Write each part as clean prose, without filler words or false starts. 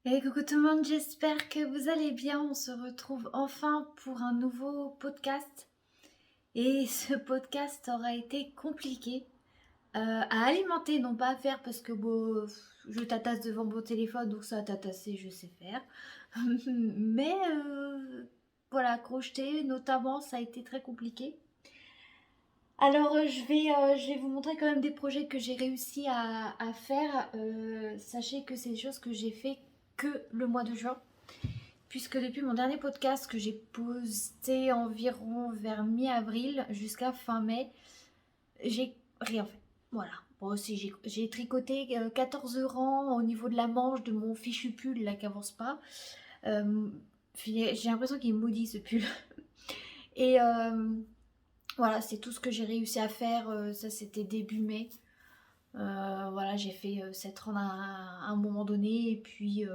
Et coucou tout le monde, j'espère que vous allez bien. On se retrouve enfin pour un nouveau podcast. Et ce podcast aura été compliqué à alimenter, non pas à faire parce que bon, je tatasse devant mon téléphone, donc ça tatasser, je sais faire. Mais voilà, crocheter notamment, ça a été très compliqué. Alors je vais vous montrer quand même des projets que j'ai réussi à faire. Sachez que c'est des choses que j'ai fait que le mois de juin. Puisque depuis mon dernier podcast que j'ai posté environ vers mi-avril jusqu'à fin mai, j'ai rien fait. Voilà. Bon, aussi, j'ai tricoté 14 rangs au niveau de la manche de mon fichu pull là qui avance pas. Euh, j'ai l'impression qu'il est maudit ce pull. Et voilà, c'est tout ce que j'ai réussi à faire. Ça, c'était début mai. Voilà, j'ai fait 7 rangs à un moment donné. Et puis,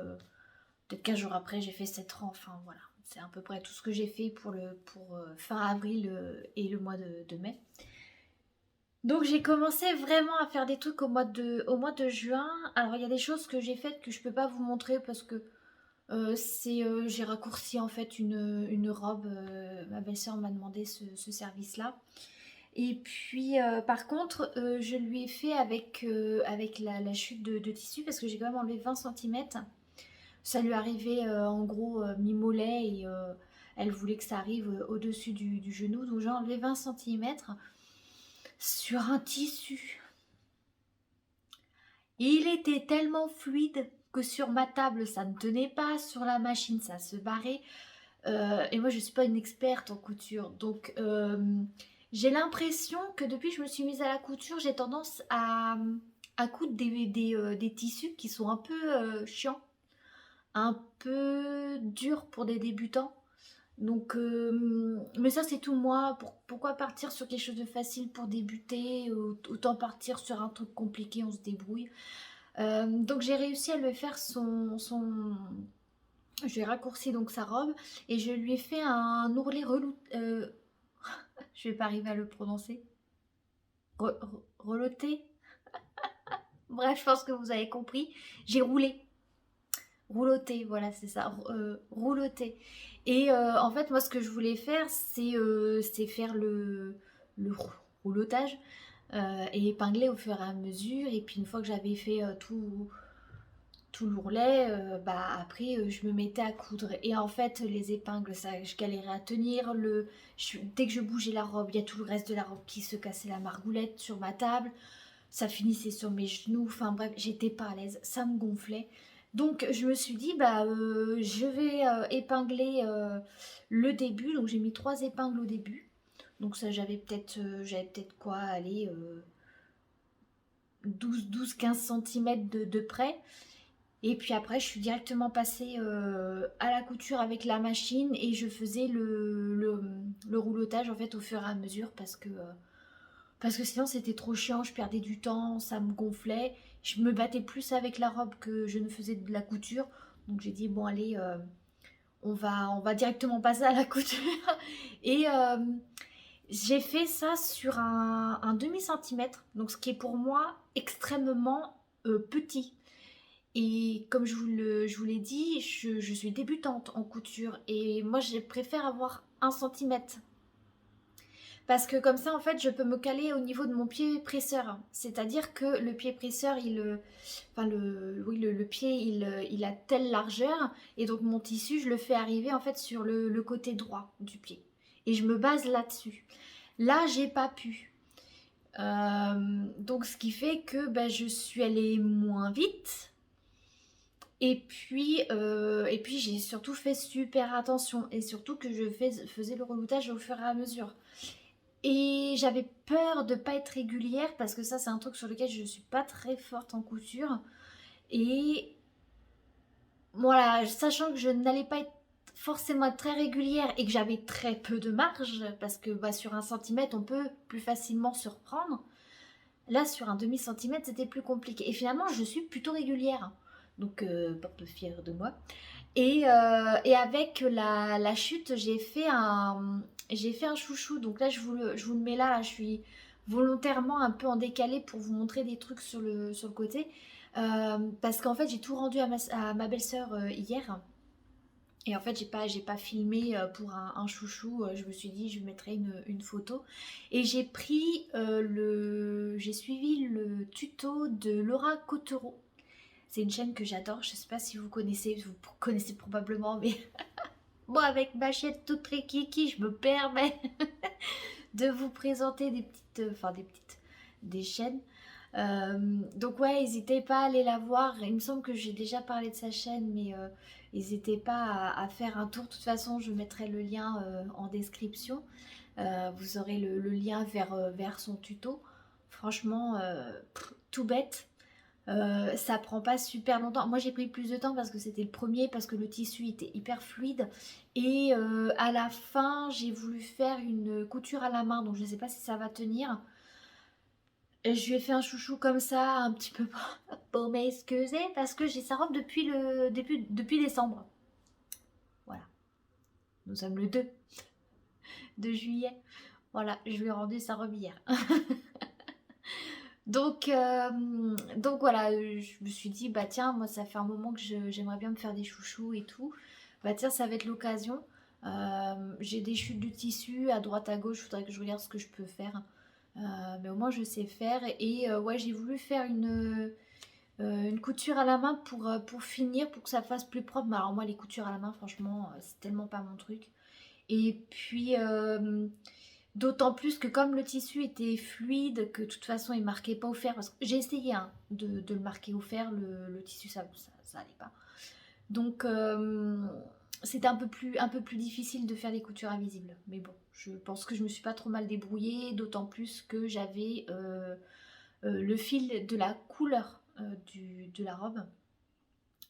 peut-être 15 jours après, j'ai fait 7 rangs. Enfin, voilà. C'est à peu près tout ce que j'ai fait pour fin avril et le mois de mai. Donc j'ai commencé vraiment à faire des trucs au mois de juin. Alors il y a des choses que j'ai faites que je peux pas vous montrer parce que j'ai raccourci en fait une robe. Ma belle-sœur m'a demandé ce service-là. Et puis par contre, je lui ai fait avec la chute de tissu parce que j'ai quand même enlevé 20 centimètres. Ça lui arrivait en gros mi-mollet et elle voulait que ça arrive au-dessus du genou. Donc j'ai enlevé 20 centimètres sur un tissu. Il était tellement fluide que sur ma table ça ne tenait pas, sur la machine ça se barrait. Et moi je suis pas une experte en couture. Donc j'ai l'impression que depuis que je me suis mise à la couture, j'ai tendance à coudre des tissus qui sont un peu chiants, un peu durs pour des débutants. Donc, mais ça c'est tout moi. Pourquoi partir sur quelque chose de facile pour débuter? Autant partir sur un truc compliqué, on se débrouille. Donc j'ai réussi à lui faire je lui ai raccourci donc sa robe et je lui ai fait un ourlet relou. Je vais pas arriver à le prononcer. Reloté. Bref, je pense que vous avez compris. J'ai roulé. Rouloté, voilà, c'est ça. Rouloté. Et en fait, moi, ce que je voulais faire, c'est faire le roulotage et épingler au fur et à mesure. Et puis, une fois que j'avais fait tout l'ourlet, bah, après, je me mettais à coudre. Et en fait, les épingles, ça, je galérais à tenir. Dès que je bougeais la robe, il y a tout le reste de la robe qui se cassait la margoulette sur ma table. Ça finissait sur mes genoux. Enfin bref, j'étais pas à l'aise. Ça me gonflait. Donc je me suis dit, bah, je vais épingler le début. Donc j'ai mis 3 épingles au début. Donc ça, j'avais peut-être quoi, aller 12-15 cm de près. Et puis après, je suis directement passée à la couture avec la machine et je faisais le roulotage en fait au fur et à mesure parce que sinon c'était trop chiant, je perdais du temps, ça me gonflait. Je me battais plus avec la robe que je ne faisais de la couture. Donc j'ai dit, bon allez, on va directement passer à la couture. Et j'ai fait ça sur un demi-centimètre, donc ce qui est pour moi extrêmement petit. Et comme je vous l'ai dit, je suis débutante en couture et moi je préfère avoir 1 centimètre. Parce que comme ça, en fait, je peux me caler au niveau de mon pied presseur. C'est-à-dire que le pied presseur, enfin oui, le pied, il a telle largeur. Et donc mon tissu, je le fais arriver en fait sur le côté droit du pied. Et je me base là-dessus. Là, j'ai pas pu. Donc ce qui fait que ben, je suis allée moins vite. Et puis j'ai surtout fait super attention. Et surtout que faisais le reloutage au fur et à mesure. Et j'avais peur de pas être régulière parce que ça c'est un truc sur lequel je suis pas très forte en couture. Et voilà, sachant que je n'allais pas être forcément être très régulière et que j'avais très peu de marge parce que bah, sur 1 centimètre on peut plus facilement se reprendre. Là sur un demi-centimètre c'était plus compliqué. Et finalement je suis plutôt régulière. Donc pas peu fière de moi. Et avec la chute, j'ai fait un chouchou. Donc là, je vous le mets là. Je suis volontairement un peu en décalé pour vous montrer des trucs sur le côté. Parce qu'en fait j'ai tout rendu à ma belle-sœur hier. Et en fait, j'ai pas filmé pour un chouchou. Je me suis dit, je mettrai une photo. Et j'ai suivi le tuto de Laura Cottereau. C'est une chaîne que j'adore. Je sais pas si vous connaissez probablement, mais moi, avec ma chaîne toute très kiki, je me permets de vous présenter des chaînes. Donc ouais, n'hésitez pas à aller la voir. Il me semble que j'ai déjà parlé de sa chaîne, mais n'hésitez pas à faire un tour. De toute façon, je mettrai le lien en description. Vous aurez le lien vers son tuto. Franchement, tout bête. Ça prend pas super longtemps. Moi j'ai pris plus de temps parce que c'était le premier, parce que le tissu était hyper fluide. Et à la fin, j'ai voulu faire une couture à la main, donc je ne sais pas si ça va tenir. Et je lui ai fait un chouchou comme ça, un petit peu pour m'excuser, parce que j'ai sa robe depuis décembre. Voilà, nous sommes le 2 de juillet. Voilà, je lui ai rendu sa robe hier. Donc voilà, je me suis dit, bah tiens, moi ça fait un moment que j'aimerais bien me faire des chouchous et tout. Bah tiens, ça va être l'occasion. J'ai des chutes de tissu à droite à gauche, il faudrait que je regarde ce que je peux faire. Mais au moins je sais faire. Et ouais, j'ai voulu faire une couture à la main pour finir, pour que ça fasse plus propre. Mais alors moi les coutures à la main, franchement, c'est tellement pas mon truc. Et puis... d'autant plus que comme le tissu était fluide, que de toute façon il marquait pas au fer, parce que j'ai essayé hein, de le marquer au fer, le tissu ça allait pas. Donc c'était un peu plus difficile de faire des coutures invisibles. Mais bon, je pense que je me suis pas trop mal débrouillée, d'autant plus que j'avais le fil de la couleur de la robe.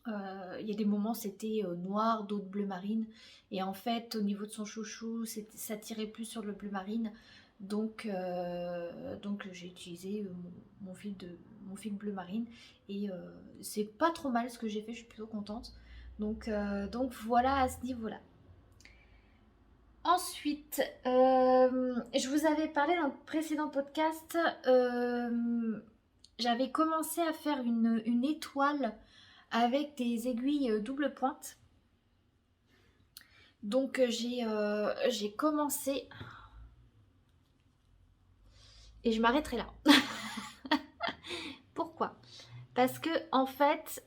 Il y a des moments c'était noir, d'autres bleu marine. Et en fait, au niveau de son chouchou, ça tirait plus sur le bleu marine. Donc j'ai utilisé mon fil bleu marine. Et c'est pas trop mal ce que j'ai fait, je suis plutôt contente. Donc voilà à ce niveau-là. Ensuite, je vous avais parlé dans le précédent podcast, j'avais commencé à faire une étoile avec des aiguilles double pointe. Donc j'ai commencé et je m'arrêterai là. Pourquoi? Parce que en fait,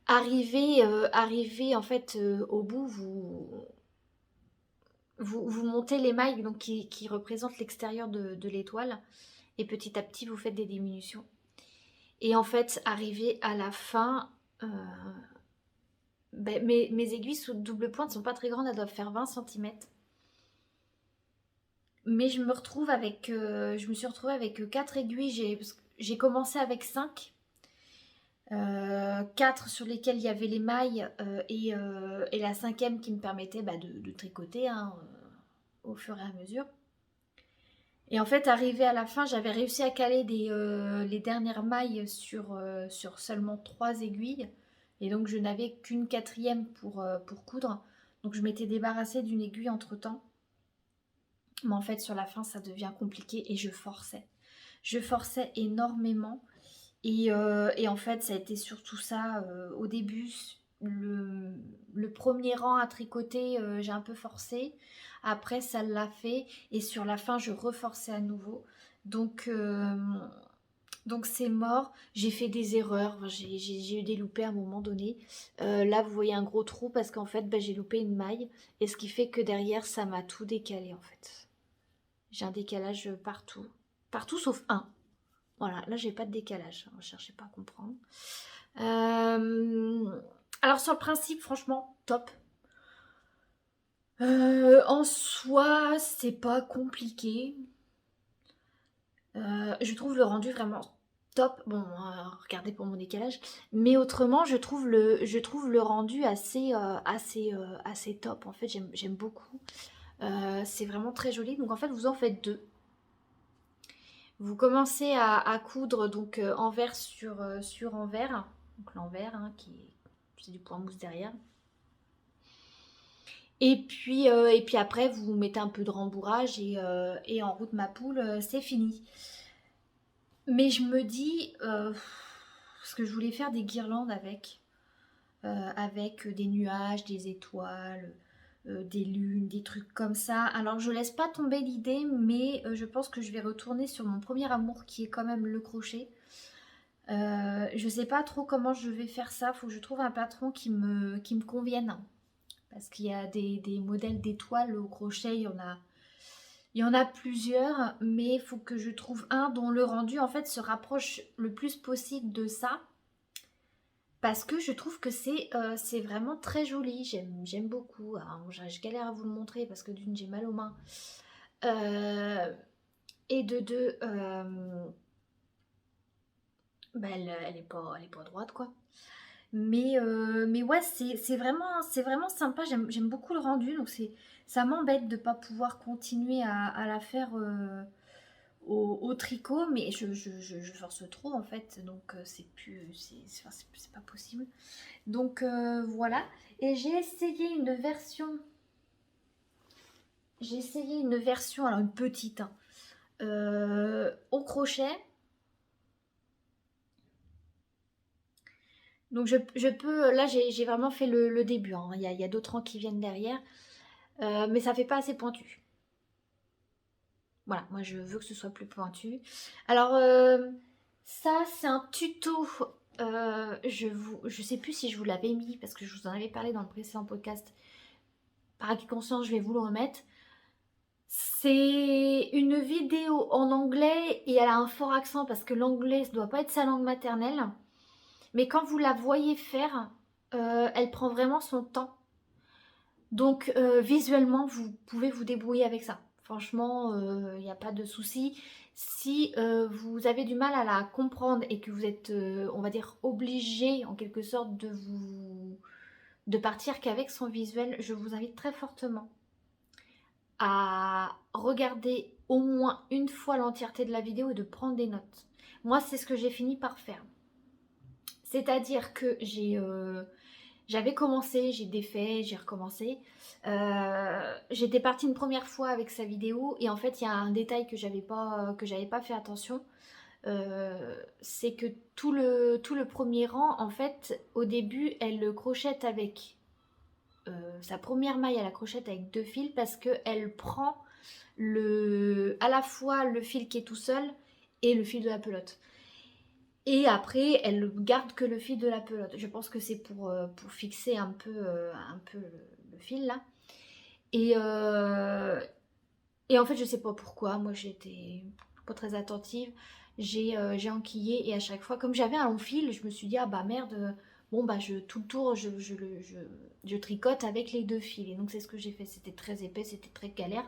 arrivé en fait au bout, vous montez les mailles donc qui représentent l'extérieur de l'étoile et petit à petit vous faites des diminutions. Et en fait, arrivé à la fin, ben, mes aiguilles sous double pointe sont pas très grandes, elles doivent faire 20 cm. Mais je me suis retrouvée avec 4 aiguilles. J'ai commencé avec 5. 4 sur lesquelles il y avait les mailles et la cinquième qui me permettait bah, de tricoter hein, au fur et à mesure. Et en fait, arrivé à la fin, j'avais réussi à caler les dernières mailles sur seulement 3 aiguilles. Et donc, je n'avais qu'une quatrième pour coudre. Donc, je m'étais débarrassée d'une aiguille entre-temps. Mais en fait, sur la fin, ça devient compliqué et je forçais. Je forçais énormément. Et en fait, ça a été surtout ça. Au début, le premier rang à tricoter, j'ai un peu forcé. Après, ça l'a fait. Et sur la fin, je reforçais à nouveau. Donc c'est mort. J'ai fait des erreurs. J'ai eu des loupés à un moment donné. Là, vous voyez un gros trou parce qu'en fait, j'ai loupé une maille. Et ce qui fait que derrière, ça m'a tout décalé en fait. J'ai un décalage partout. Partout sauf un. Voilà, là j'ai pas de décalage, ne cherchez pas à comprendre. Alors sur le principe, franchement, top. En soi, c'est pas compliqué. Je trouve le rendu vraiment top. Bon, regardez pour mon décalage. Mais autrement, je trouve le rendu assez top. En fait, j'aime beaucoup. C'est vraiment très joli. Donc en fait, vous en faites 2. Vous commencez à coudre donc envers sur envers, donc l'envers hein, c'est du point mousse derrière. Et puis après vous mettez un peu de rembourrage et en route ma poule c'est fini. Mais je me dis, parce que je voulais faire des guirlandes avec des nuages, des étoiles, des lunes, des trucs comme ça. Alors je laisse pas tomber l'idée, mais je pense que je vais retourner sur mon premier amour qui est quand même le crochet. Je sais pas trop comment je vais faire ça, faut que je trouve un patron qui me convienne. Parce qu'il y a des modèles d'étoiles au crochet, il y en a plusieurs, mais il faut que je trouve un dont le rendu en fait se rapproche le plus possible de ça. Parce que je trouve que c'est vraiment très joli, j'aime beaucoup. Alors, je galère à vous le montrer parce que d'une j'ai mal aux mains. Euh, et de deux, bah, elle est pas droite quoi. Mais ouais, c'est vraiment sympa, j'aime beaucoup le rendu, donc ça m'embête de ne pas pouvoir continuer à la faire au tricot, mais je force trop en fait, donc c'est plus, enfin, c'est pas possible. Donc voilà, et j'ai essayé une version, alors une petite, hein, au crochet. Donc je peux, là j'ai vraiment fait le début, hein. Il y a d'autres rangs qui viennent derrière, mais ça fait pas assez pointu. Voilà, moi je veux que ce soit plus pointu. Alors ça c'est un tuto, je sais plus si je vous l'avais mis parce que je vous en avais parlé dans le précédent podcast. Par acquis de conscience, je vais vous le remettre. C'est une vidéo en anglais et elle a un fort accent parce que l'anglais ne doit pas être sa langue maternelle. Mais quand vous la voyez faire, elle prend vraiment son temps. Donc visuellement, vous pouvez vous débrouiller avec ça. Franchement, il n'y a pas de souci. Si vous avez du mal à la comprendre et que vous êtes, on va dire, obligé en quelque sorte de partir qu'avec son visuel, je vous invite très fortement à regarder au moins une fois l'entièreté de la vidéo et de prendre des notes. Moi, c'est ce que j'ai fini par faire. C'est-à-dire que j'avais commencé, j'ai défait, j'ai recommencé. J'étais partie une première fois avec sa vidéo et en fait, il y a un détail que j'avais pas fait attention. C'est que tout le premier rang, en fait, au début, elle le crochette avec sa première maille, elle la crochette avec 2 fils parce qu'elle prend à la fois le fil qui est tout seul et le fil de la pelote. Et après, elle garde que le fil de la pelote. Je pense que c'est pour fixer un peu le fil là. Et, euh, et en fait, je sais pas pourquoi. Moi, j'étais pas très attentive. J'ai enquillé et à chaque fois, comme j'avais un long fil, je me suis dit, ah bah merde, bon bah tout le tour, je tricote avec les 2 fils. Et donc, c'est ce que j'ai fait. C'était très épais, c'était très galère.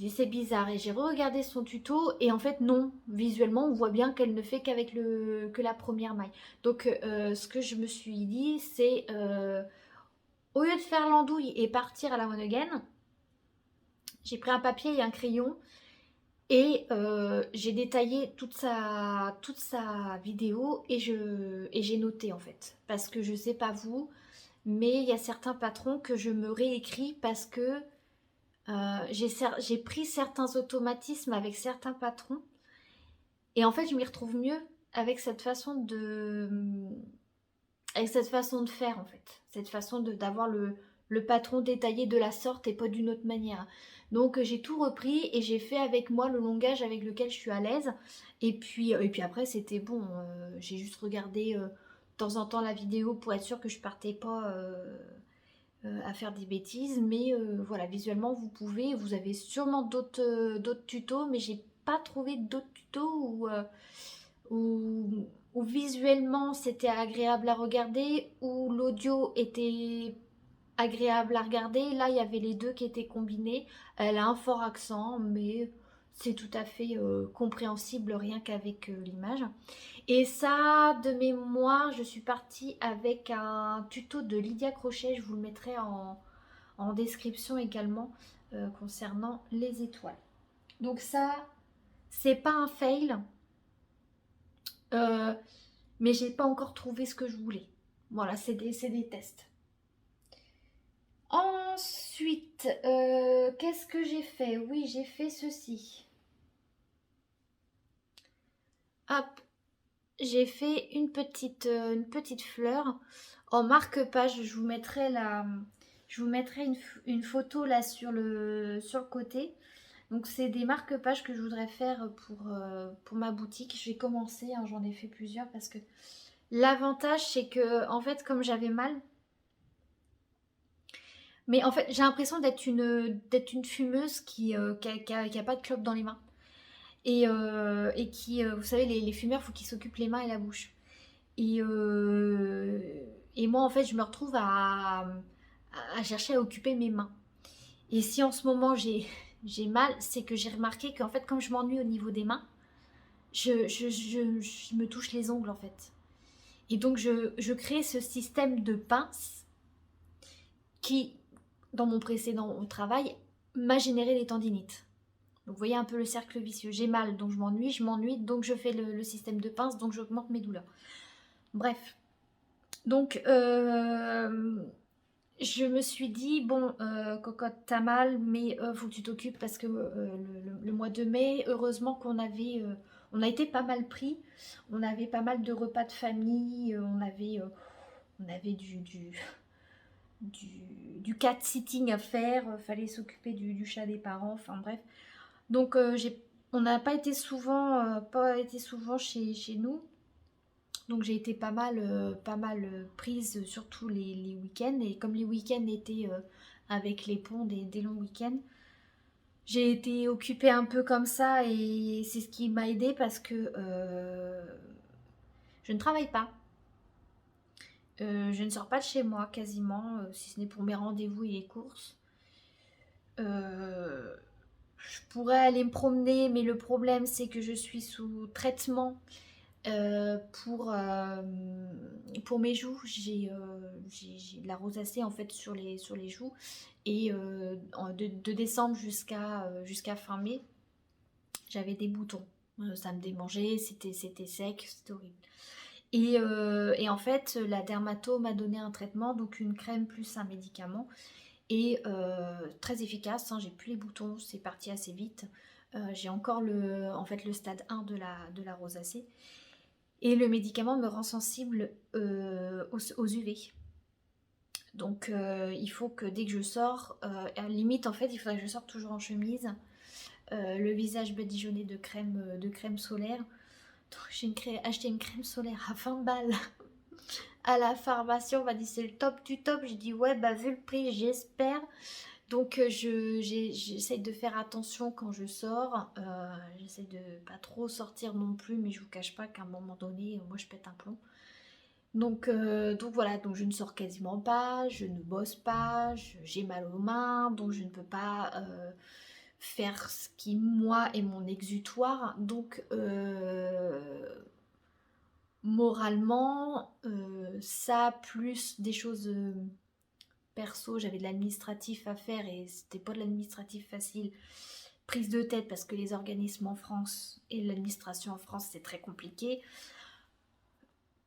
J'ai dit c'est bizarre et j'ai regardé son tuto et en fait non, visuellement on voit bien qu'elle ne fait que la première maille. Donc ce que je me suis dit c'est au lieu de faire l'andouille et partir à la one again, j'ai pris un papier et un crayon et j'ai détaillé toute sa vidéo et j'ai noté en fait. Parce que je sais pas vous, mais il y a certains patrons que je me réécris parce que j'ai pris certains automatismes avec certains patrons et en fait je m'y retrouve mieux avec cette façon de faire en fait, cette façon d'avoir le patron détaillé de la sorte et pas d'une autre manière. Donc j'ai tout repris et j'ai fait avec moi le langage avec lequel je suis à l'aise et puis après c'était bon, j'ai juste regardé de temps en temps la vidéo pour être sûre que je partais pas à faire des bêtises, mais voilà, visuellement vous avez sûrement d'autres tutos, mais j'ai pas trouvé d'autres tutos où visuellement c'était agréable à regarder, où l'audio était agréable à regarder. Là, il y avait les deux qui étaient combinés. Elle a un fort accent, mais c'est tout à fait compréhensible rien qu'avec l'image. Et ça, de mémoire, je suis partie avec un tuto de Lydia Crochet. Je vous le mettrai en description également concernant les étoiles. Donc ça, c'est pas un fail, euh, mais j'ai pas encore trouvé ce que je voulais. Voilà, c'est des tests. Ensuite, qu'est-ce que j'ai fait? Oui, j'ai fait ceci. hop, j'ai fait une petite fleur en marque-page. Je vous mettrai une photo là sur le côté. Donc c'est des marque-pages que je voudrais faire pour ma boutique. Je vais commencer, hein, j'en ai fait plusieurs parce que l'avantage c'est que en fait comme j'avais mal, mais en fait j'ai l'impression d'être une fumeuse qui a pas de clope dans les mains. Et qui, vous savez, les fumeurs, il faut qu'ils s'occupent les mains et la bouche. Et, euh, et moi, en fait, je me retrouve à chercher à occuper mes mains. Et si en ce moment j'ai mal, c'est que j'ai remarqué qu'en fait, comme je m'ennuie au niveau des mains, je me touche les ongles en fait. Et donc, je crée ce système de pince qui, dans mon précédent travail, m'a généré des tendinites. Donc vous voyez un peu le cercle vicieux. J'ai mal, donc je m'ennuie, donc je fais le système de pince, donc j'augmente mes douleurs. Bref. Donc je me suis dit, bon, cocotte, t'as mal, mais faut que tu t'occupes parce que le mois de mai, heureusement on a été pas mal pris. On avait pas mal de repas de famille, on avait du cat-sitting à faire, fallait s'occuper du chat des parents, enfin bref. Donc on n'a pas été souvent chez nous. Donc j'ai été pas mal prise, surtout les week-ends. Et comme les week-ends étaient avec les ponts des longs week-ends, j'ai été occupée un peu comme ça et c'est ce qui m'a aidée parce que je ne travaille pas. Je ne sors pas de chez moi quasiment, si ce n'est pour mes rendez-vous et les courses. Euh, je pourrais aller me promener, mais le problème c'est que je suis sous traitement euh, pour, euh, pour mes joues. J'ai de la rosacée en fait sur les joues. Et de décembre jusqu'à fin mai, j'avais des boutons. Ça me démangeait, c'était sec, c'était horrible. Et en fait, la dermato m'a donné un traitement, donc une crème plus un médicament. Et très efficace, hein, j'ai plus les boutons, c'est parti assez vite. J'ai encore en fait, le stade 1 de la rosacée. Et le médicament me rend sensible aux UV. Donc il faut que dès que je sors, à la limite en fait il faudrait que je sorte toujours en chemise, le visage badigeonné de crème solaire. Donc j'ai acheté une crème solaire à 20 balles à la pharmacie, on m'a dit c'est le top du top. J'ai dit ouais bah vu le prix j'espère. Donc j'essaye de faire attention quand je sors, j'essaye de pas trop sortir non plus, mais je vous cache pas qu'à un moment donné, moi je pète un plomb. Donc voilà, donc je ne sors quasiment pas, je ne bosse pas, j'ai mal aux mains, donc je ne peux pas faire ce qui moi est mon exutoire. Donc moralement, ça plus des choses perso, j'avais de l'administratif à faire et c'était pas de l'administratif facile. Prise de tête parce que les organismes en France et l'administration en France c'est très compliqué.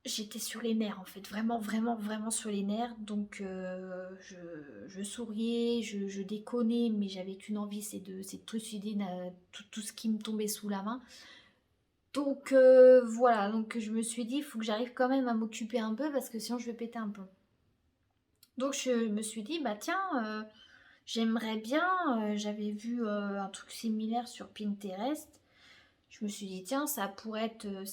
J'étais sur les nerfs en fait, vraiment, vraiment, vraiment sur les nerfs. Donc je souriais, je déconnais, mais j'avais qu'une envie, c'est de trucider tout ce qui me tombait sous la main. Donc voilà, donc je me suis dit, il faut que j'arrive quand même à m'occuper un peu parce que sinon je vais péter un plomb. Donc je me suis dit, bah tiens, j'aimerais bien, j'avais vu un truc similaire sur Pinterest. Je me suis dit, tiens, ça pourrait être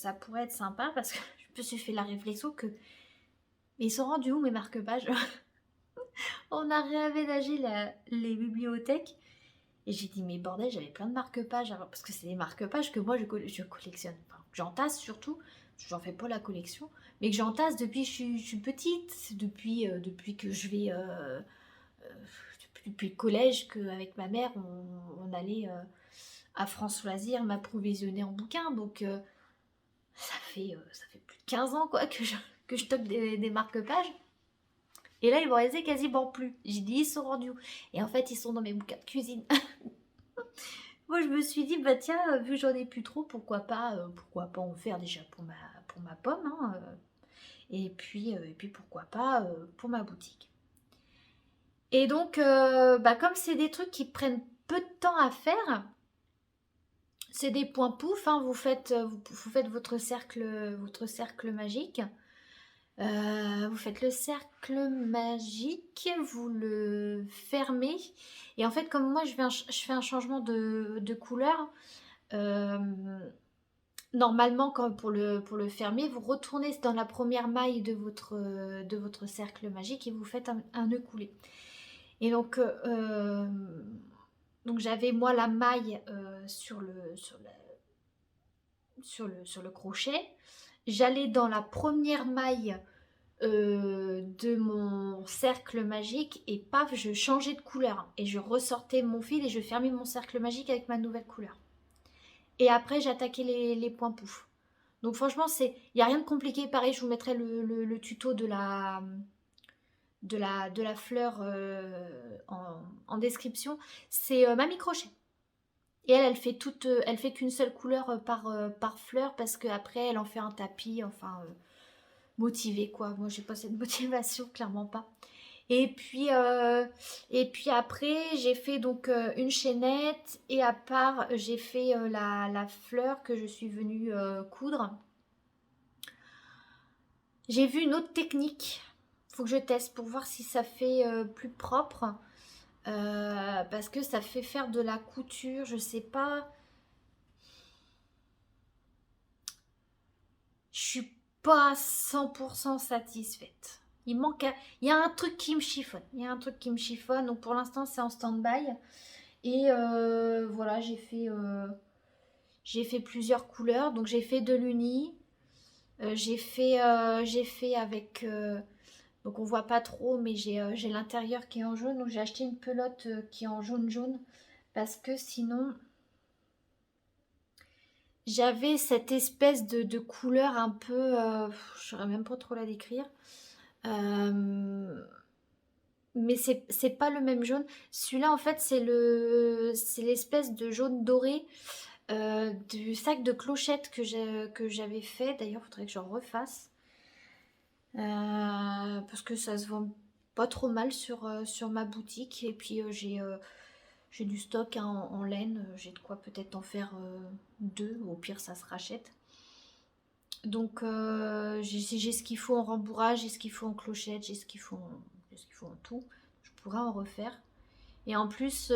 sympa parce que je me suis fait la réflexion que. Mais ils sont rendus où mes marque-pages? On a réaménagé les bibliothèques. Et j'ai dit, mais bordel, j'avais plein de marque-pages avant. Parce que c'est des marque-pages que moi je collectionne. Enfin, que j'entasse surtout. J'en fais pas la collection. Mais que j'entasse depuis que je suis petite. Depuis que je vais. Depuis le collège, qu'avec ma mère, on allait à France Loisirs m'approvisionner en bouquins. Donc ça fait plus de 15 ans quoi, que je tope des marque-pages. Et là, ils m'ont resté quasiment plus. J'ai dit, ils sont rendus où? Et en fait, ils sont dans mes bouquins de cuisine. Moi, je me suis dit, bah tiens, vu que j'en ai plus trop, pourquoi pas en faire déjà pour ma pomme, hein, et puis pourquoi pas pour ma boutique. Et donc, bah, comme c'est des trucs qui prennent peu de temps à faire, C'est des points pouf, hein, vous faites votre cercle magique. Vous faites le cercle magique, vous le fermez. Et en fait, comme moi, je fais un changement de couleur, euh, normalement, pour le fermer, vous retournez dans la première maille de votre cercle magique et vous faites un nœud coulé. Et donc j'avais moi la maille sur le crochet. J'allais dans la première maille de mon cercle magique et paf, je changeais de couleur. Et je ressortais mon fil et je fermais mon cercle magique avec ma nouvelle couleur. Et après, j'attaquais les points pouf. Donc franchement, il n'y a rien de compliqué. Pareil, je vous mettrai le tuto de la fleur en description. C'est Mamie Crochet. Et elle fait qu'une seule couleur par fleur parce qu'après, elle en fait un tapis, enfin, motivée quoi. Moi, j'ai pas cette motivation, clairement pas. Et puis après, j'ai fait donc une chaînette et à part, j'ai fait la fleur que je suis venue coudre. J'ai vu une autre technique. Faut que je teste pour voir si ça fait plus propre. Parce que ça fait faire de la couture, je sais pas. Je suis pas 100% satisfaite. Il y a un truc qui me chiffonne. Il y a un truc qui me chiffonne. Donc pour l'instant, c'est en stand-by. Et voilà, j'ai fait plusieurs couleurs. Donc j'ai fait de l'uni. J'ai fait avec. Donc on voit pas trop, mais j'ai l'intérieur qui est en jaune. Donc j'ai acheté une pelote qui est en jaune-jaune. Parce que sinon, j'avais cette espèce de couleur un peu. Je saurais même pas trop la décrire. Euh, mais c'est pas le même jaune. Celui-là, en fait, c'est l'espèce de jaune doré du sac de clochettes que j'avais fait. D'ailleurs, il faudrait que j'en refasse. Parce que ça se vend pas trop mal sur ma boutique. Et puis, j'ai du stock hein, en laine. J'ai de quoi peut-être en faire deux. Au pire, ça se rachète. Donc, j'ai ce qu'il faut en rembourrage, j'ai ce qu'il faut en clochette, j'ai ce qu'il faut en tout. Je pourrais en refaire. Et en plus,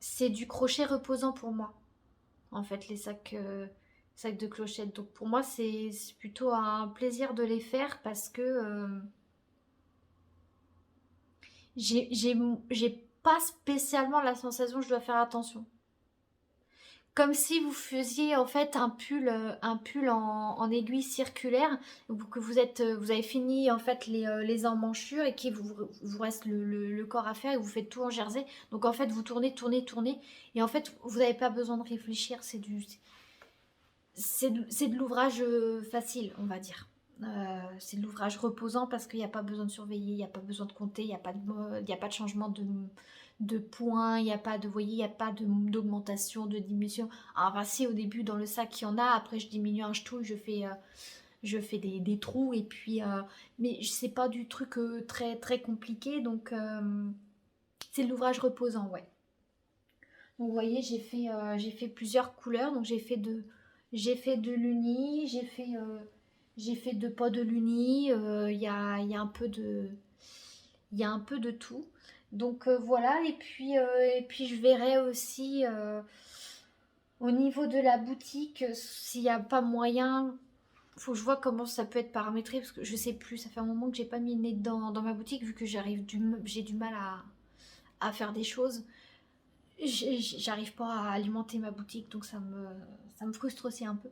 c'est du crochet reposant pour moi. En fait, sacs de clochette. Donc pour moi, c'est plutôt un plaisir de les faire parce que j'ai j'ai- j'ai pas spécialement la sensation que je dois faire attention. Comme si vous faisiez en fait un pull en aiguille circulaire, que vous avez fini en fait les emmanchures et qu'il vous reste le corps à faire et vous faites tout en jersey. Donc en fait vous tournez, tournez, tournez et en fait vous n'avez pas besoin de réfléchir, c'est de l'ouvrage facile, on va dire. C'est de l'ouvrage reposant parce qu'il n'y a pas besoin de surveiller, il n'y a pas besoin de compter, il y a pas de changement de points, il n'y a pas de, vous voyez, il n'y a pas d'augmentation, de diminution. Enfin, si au début dans le sac il y en a, après je diminue un ch'touille, je fais des trous et puis, mais c'est pas du truc très très compliqué donc c'est de l'ouvrage reposant, ouais. Donc vous voyez, j'ai fait plusieurs couleurs. Donc j'ai fait de l'uni, j'ai fait de pas de l'uni. Il y a un peu il y a un peu de tout. Donc voilà. Et puis je verrai aussi au niveau de la boutique s'il n'y a pas moyen. Faut que je vois comment ça peut être paramétré parce que je sais plus. Ça fait un moment que j'ai pas mis le nez dans ma boutique vu que j'ai du mal à faire des choses. J'arrive pas à alimenter ma boutique, donc ça me frustre aussi un peu.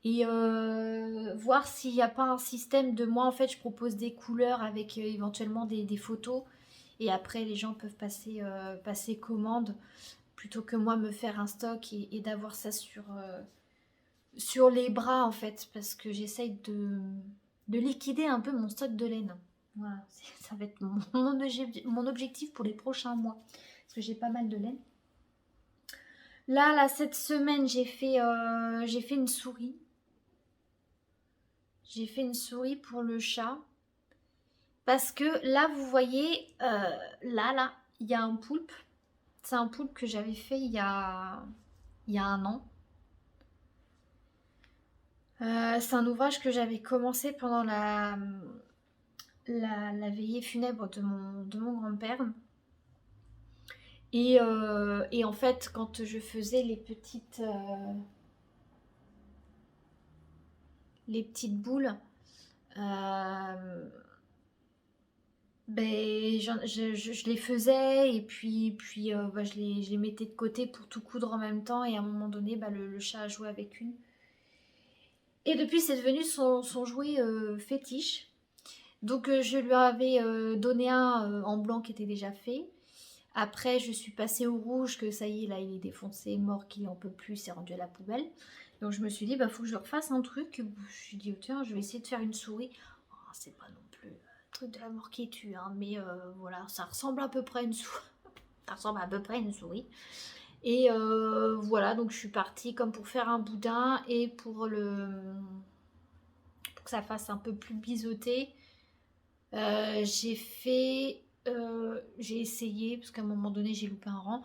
Et voir s'il n'y a pas un système de moi, en fait, je propose des couleurs avec éventuellement des photos. Et après, les gens peuvent passer commande plutôt que moi me faire un stock et d'avoir ça sur les bras, en fait, parce que j'essaye de liquider un peu mon stock de laine. Voilà, ça va être mon objectif pour les prochains mois. Parce que j'ai pas mal de laine. Là, cette semaine, j'ai fait une souris. J'ai fait une souris pour le chat. Parce que là, vous voyez, il y a un poulpe. C'est un pull que j'avais fait il y a un an. C'est un ouvrage que j'avais commencé pendant la veillée funèbre de mon grand-père. Et en fait, quand je faisais les petites boules, ben, je les faisais et puis bah, je les mettais de côté pour tout coudre en même temps. Et à un moment donné, bah, le chat a joué avec une. Et depuis, c'est devenu son jouet fétiche. Donc je lui avais donné un en blanc qui était déjà fait. Après, je suis passée au rouge, que ça y est, là, il est défoncé, mort, qu'il en peut plus, c'est rendu à la poubelle. Donc je me suis dit, bah faut que je leur fasse un truc. Je me suis dit, oh, tiens, je vais essayer de faire une souris. Oh, c'est pas non plus un truc de la mort qui tue, hein, mais voilà, ça ressemble à peu près à une souris. Ça ressemble à peu près à une souris. Et voilà, donc je suis partie comme pour faire un boudin et pour que ça fasse un peu plus biseauté. J'ai essayé, parce qu'à un moment donné j'ai loupé un rang,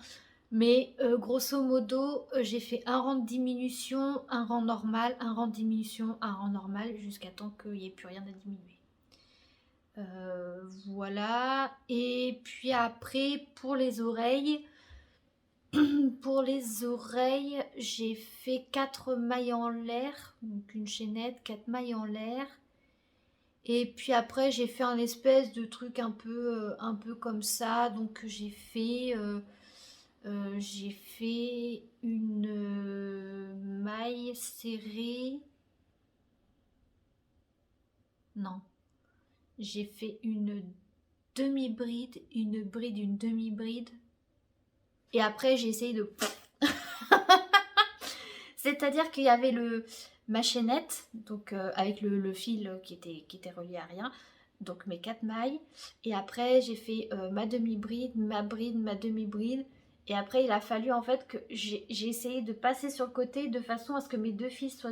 mais grosso modo j'ai fait un rang de diminution, un rang normal, un rang de diminution, un rang normal, jusqu'à temps qu'il n'y ait plus rien à diminuer. Voilà, et puis après pour les oreilles, j'ai fait 4 mailles en l'air, donc une chaînette, 4 mailles en l'air. Et puis après, j'ai fait un espèce de truc un peu comme ça. Donc j'ai fait une maille serrée. Non, j'ai fait une demi-bride, une demi-bride. Et après, j'ai essayé de... C'est-à-dire qu'il y avait ma chaînette, donc avec le fil qui était relié à rien, donc mes 4 mailles. Et après, j'ai fait ma demi-bride, ma demi-bride. Et après, il a fallu en fait que j'ai essayé de passer sur le côté de façon à ce que mes deux fils soient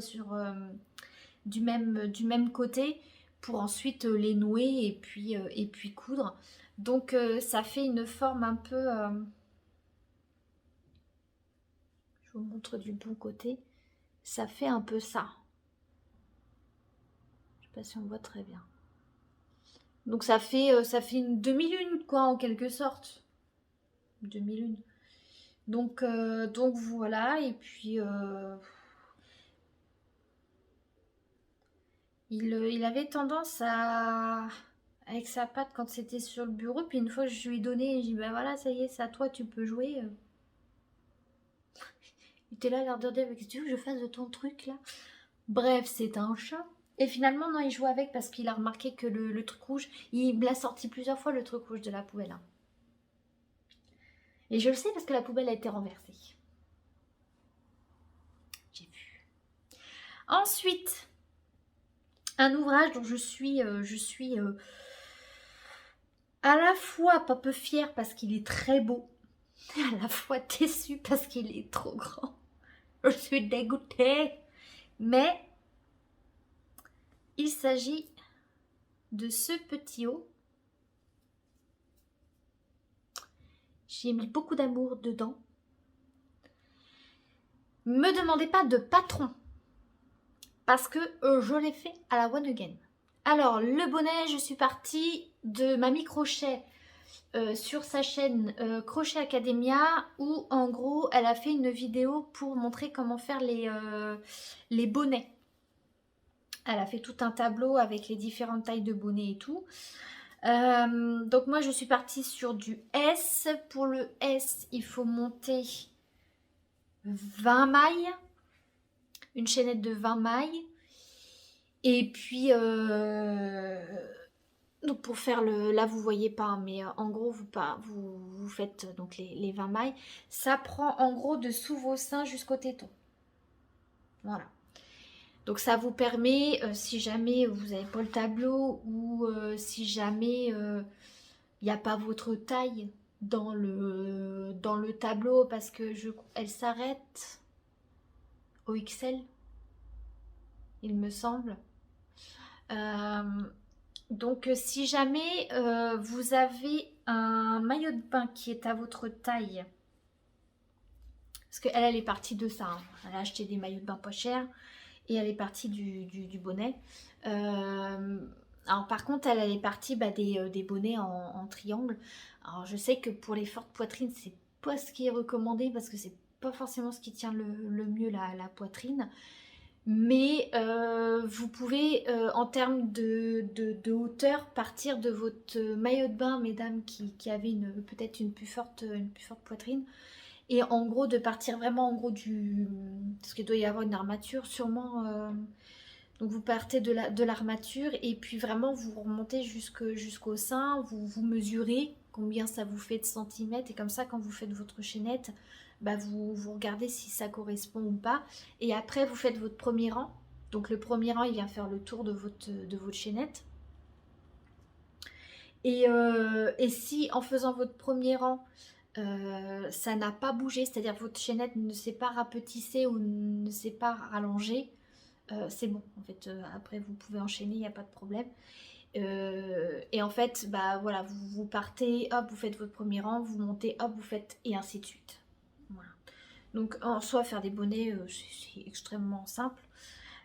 du même côté pour ensuite les nouer et puis coudre. Donc ça fait une forme un peu... je vous montre du bon côté. Ça fait un peu ça. Je sais pas si on voit très bien. Donc ça fait une demi-lune, quoi, en quelque sorte. Une demi-lune. Donc voilà, et puis il avait tendance à... avec sa patte quand c'était sur le bureau, puis une fois que je lui ai donné, j'ai dit, ben voilà, ça y est, c'est à toi, tu peux jouer. Il était là, l'air de dire, qu'est-ce que tu veux que je fasse de ton truc, là? Bref, c'est un chat. Et finalement, non, il joue avec parce qu'il a remarqué que le truc rouge, il l'a sorti plusieurs fois, le truc rouge de la poubelle. Hein. Et je le sais parce que la poubelle a été renversée. J'ai vu. Ensuite, un ouvrage dont je suis à la fois pas peu fière parce qu'il est très beau, et à la fois déçue parce qu'il est trop grand. Je suis dégoûtée. Mais il s'agit de ce petit haut. J'ai mis beaucoup d'amour dedans. Me demandez pas de patron. Parce que je l'ai fait à la one again. Alors, le bonnet, je suis partie de Mamie Crochet sur sa chaîne Crochet Academia où en gros, elle a fait une vidéo pour montrer comment faire les bonnets. Elle a fait tout un tableau avec les différentes tailles de bonnets et tout. Donc moi, je suis partie sur du S. Pour le S, il faut monter 20 mailles. Une chaînette de 20 mailles. Et puis, donc pour faire là vous voyez pas, mais en gros vous faites donc les 20 mailles. Ça prend en gros de sous vos seins jusqu'au téton. Voilà. Donc ça vous permet, si jamais vous n'avez pas le tableau ou si jamais il n'y a pas votre taille dans le tableau parce que elle s'arrête au XL, il me semble. Donc si jamais vous avez un maillot de bain qui est à votre taille Parce qu'elle, elle est partie de ça. Hein. Elle a acheté des maillots de bain pas chers et elle est partie du bonnet. Alors par contre, elle est partie des bonnets en triangle. Alors je sais que pour les fortes poitrines, c'est pas ce qui est recommandé parce que c'est pas forcément ce qui tient le mieux la poitrine. Mais vous pouvez, en termes de hauteur, partir de votre maillot de bain, mesdames qui avez peut-être une plus forte poitrine. Et en gros, de partir vraiment en gros parce qu'il doit y avoir une armature sûrement. Donc vous partez de l'armature et puis vraiment vous remontez jusqu'au sein, vous mesurez combien ça vous fait de centimètres et comme ça quand vous faites votre chaînette, vous regardez si ça correspond ou pas. Et après vous faites votre premier rang. Donc le premier rang il vient faire le tour de votre chaînette. Et si en faisant votre premier rang, ça n'a pas bougé, c'est-à-dire votre chaînette ne s'est pas rapetissée ou ne s'est pas rallongée, c'est bon. En fait, après vous pouvez enchaîner, il n'y a pas de problème. Et en fait, voilà, vous partez, hop, vous faites votre premier rang, vous montez, hop, vous faites, et ainsi de suite. Voilà. Donc en soi, faire des bonnets, c'est extrêmement simple.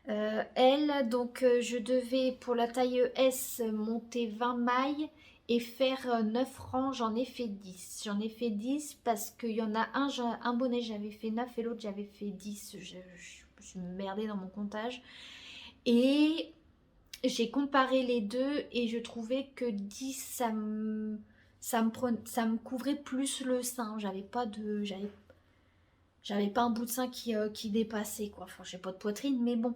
Je devais pour la taille S monter 20 mailles et faire 9 rangs, j'en ai fait 10. J'en ai fait 10 parce qu'il y en a un bonnet j'avais fait 9 et l'autre j'avais fait 10. Je me suis merdée dans mon comptage. Et j'ai comparé les deux et je trouvais que 10 ça me couvrait plus le sein. J'avais pas un bout de sein qui dépassait quoi. Enfin, j'ai pas de poitrine, mais bon.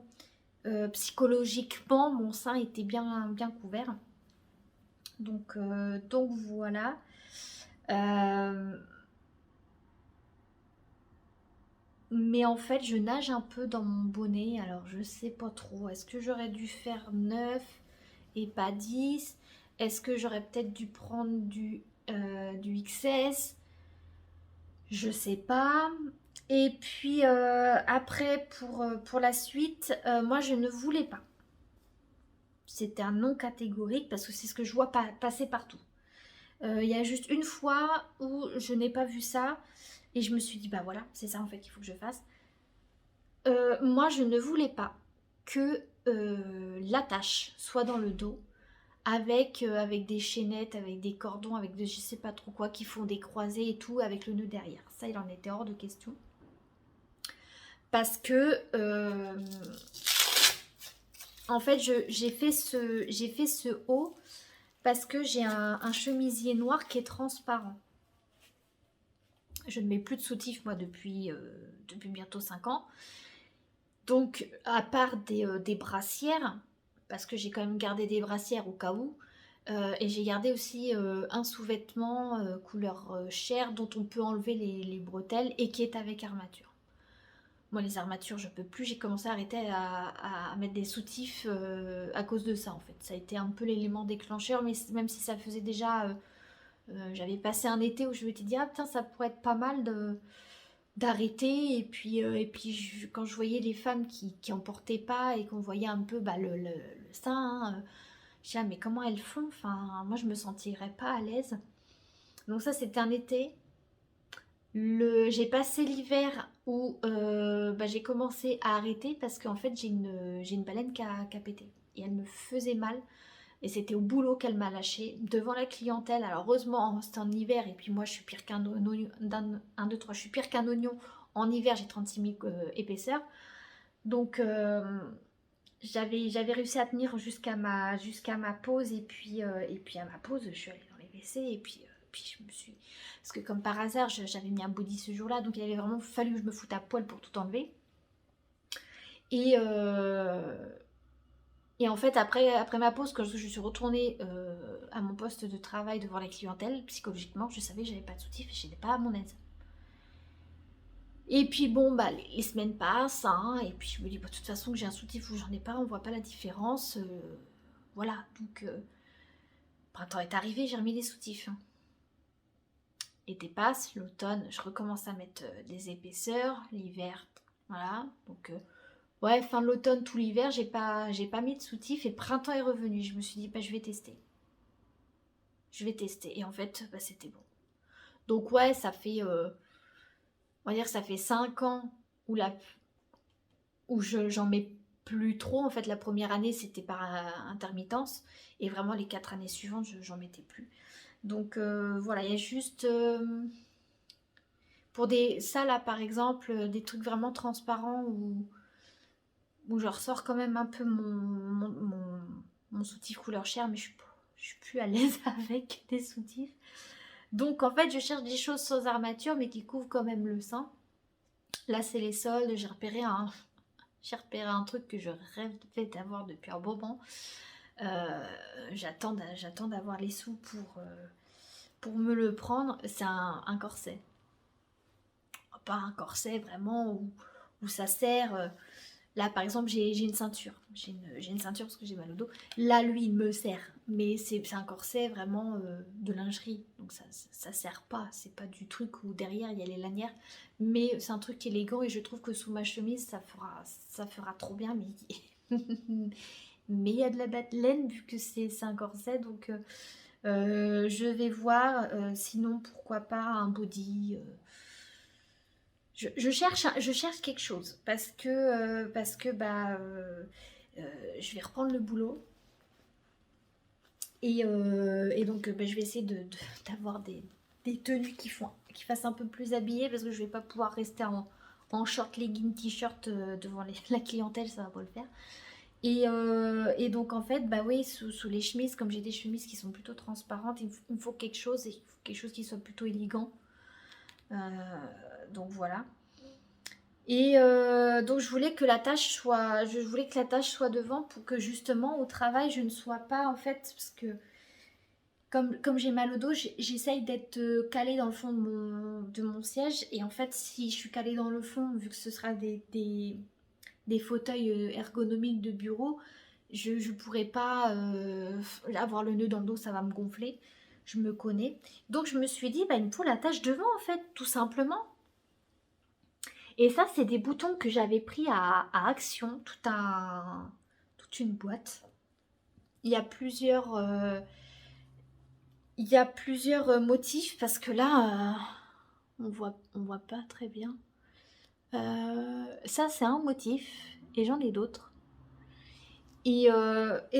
Psychologiquement, mon sein était bien couvert. Donc voilà. Mais en fait, je nage un peu dans mon bonnet. Alors, je sais pas trop. Est-ce que j'aurais dû faire 9 et pas 10? Est-ce que j'aurais peut-être dû prendre du XS? Je sais pas. Et puis après, pour la suite, moi, je ne voulais pas. C'était un non catégorique parce que c'est ce que je vois passer partout. Il y a juste une fois où je n'ai pas vu ça et je me suis dit, voilà, c'est ça en fait qu'il faut que je fasse. Moi, je ne voulais pas que l'attache soit dans le dos avec des chaînettes, avec des cordons, avec je sais pas trop quoi, qui font des croisés et tout, avec le nœud derrière. Ça, il en était hors de question. Parce que, en fait, j'ai fait ce haut parce que j'ai un chemisier noir qui est transparent. Je ne mets plus de soutif, moi, depuis bientôt 5 ans. Donc, à part des brassières, parce que j'ai quand même gardé des brassières au cas où, et j'ai gardé aussi un sous-vêtement couleur chair dont on peut enlever les bretelles et qui est avec armature. Moi, les armatures, je peux plus. J'ai commencé à arrêter à mettre des soutifs à cause de ça, en fait. Ça a été un peu l'élément déclencheur, mais même si ça faisait déjà... j'avais passé un été où je m'étais dit, ah putain, ça pourrait être pas mal d'arrêter. Et puis quand je voyais les femmes qui en portaient pas et qu'on voyait un peu le sein, je disais, ah, mais comment elles font? Enfin, moi, je me sentirais pas à l'aise. Donc ça, c'était un été. J'ai passé l'hiver où j'ai commencé à arrêter parce qu'en fait j'ai une baleine qui a pété et elle me faisait mal et c'était au boulot qu'elle m'a lâché devant la clientèle. Alors heureusement c'était en hiver et puis moi je suis pire qu'un oignon, je suis pire qu'un oignon en hiver, j'ai 36 000 épaisseurs donc j'avais réussi à tenir jusqu'à ma pause et puis à ma pause je suis allée dans les WC et puis je me suis... Parce que comme par hasard, j'avais mis un body ce jour-là, donc il avait vraiment fallu que je me foute à poil pour tout enlever. Et en fait, après ma pause, quand je suis retournée à mon poste de travail devant la clientèle, psychologiquement, je savais que j'avais pas de soutif et je n'étais pas à mon aise. Et puis bon, les semaines passent, hein, et puis je me dis, de toute façon, que j'ai un soutif ou j'en ai pas, on voit pas la différence. Voilà, donc... printemps est arrivé, j'ai remis des soutifs. Hein. L'été passe, l'automne, je recommence à mettre des épaisseurs, l'hiver, voilà. Donc, ouais, fin de l'automne, tout l'hiver, j'ai pas mis de soutif et le printemps est revenu. Je me suis dit, je vais tester. Je vais tester. Et en fait, c'était bon. Donc, ouais, ça fait on va dire que ça fait 5 ans où, j'en mets plus trop. En fait, la première année, c'était par intermittence. Et vraiment, les 4 années suivantes, j'en mettais plus. Donc voilà, il y a juste... pour ça là, par exemple, des trucs vraiment transparents où je ressors quand même un peu mon soutif couleur chair, mais je suis plus à l'aise avec des soutifs. Donc en fait, je cherche des choses sans armature, mais qui couvrent quand même le sein. Là, c'est les soldes. J'ai repéré un truc que je rêvais d'avoir depuis un moment. J'attends d'avoir les sous pour me le prendre. C'est un corset. Pas un corset vraiment où ça sert. Là, par exemple, j'ai une ceinture. J'ai une ceinture parce que j'ai mal au dos. Là, lui, il me sert. Mais c'est un corset vraiment de lingerie. Donc, ça sert pas. C'est pas du truc où derrière, il y a les lanières. Mais c'est un truc élégant et je trouve que sous ma chemise, ça fera trop bien. Mais mais il y a de la bête laine vu que c'est un corset. Donc, je vais voir. Sinon, pourquoi pas un body. Je cherche quelque chose parce que je vais reprendre le boulot et donc je vais essayer d'avoir des tenues qui fassent un peu plus habillées parce que je vais pas pouvoir rester en short, legging, t-shirt devant la clientèle, ça va pas le faire. Et donc en fait, bah oui, sous les chemises, comme j'ai des chemises qui sont plutôt transparentes, il me faut quelque chose, et il faut quelque chose qui soit plutôt élégant. Euh, donc voilà. Et donc je voulais que la tâche soit devant pour que justement au travail je ne sois pas en fait, parce que comme j'ai mal au dos, j'essaye d'être calée dans le fond de mon siège, et en fait si je suis calée dans le fond, vu que ce sera des fauteuils ergonomiques de bureau, je pourrais pas avoir le nœud dans le dos, ça va me gonfler, je me connais. Donc je me suis dit, bah, il me faut la tâche devant en fait, tout simplement. Et ça, c'est des boutons que j'avais pris à Action, toute une boîte. Il y a plusieurs, motifs parce que là, on voit pas très bien. Ça, c'est un motif et j'en ai d'autres. Et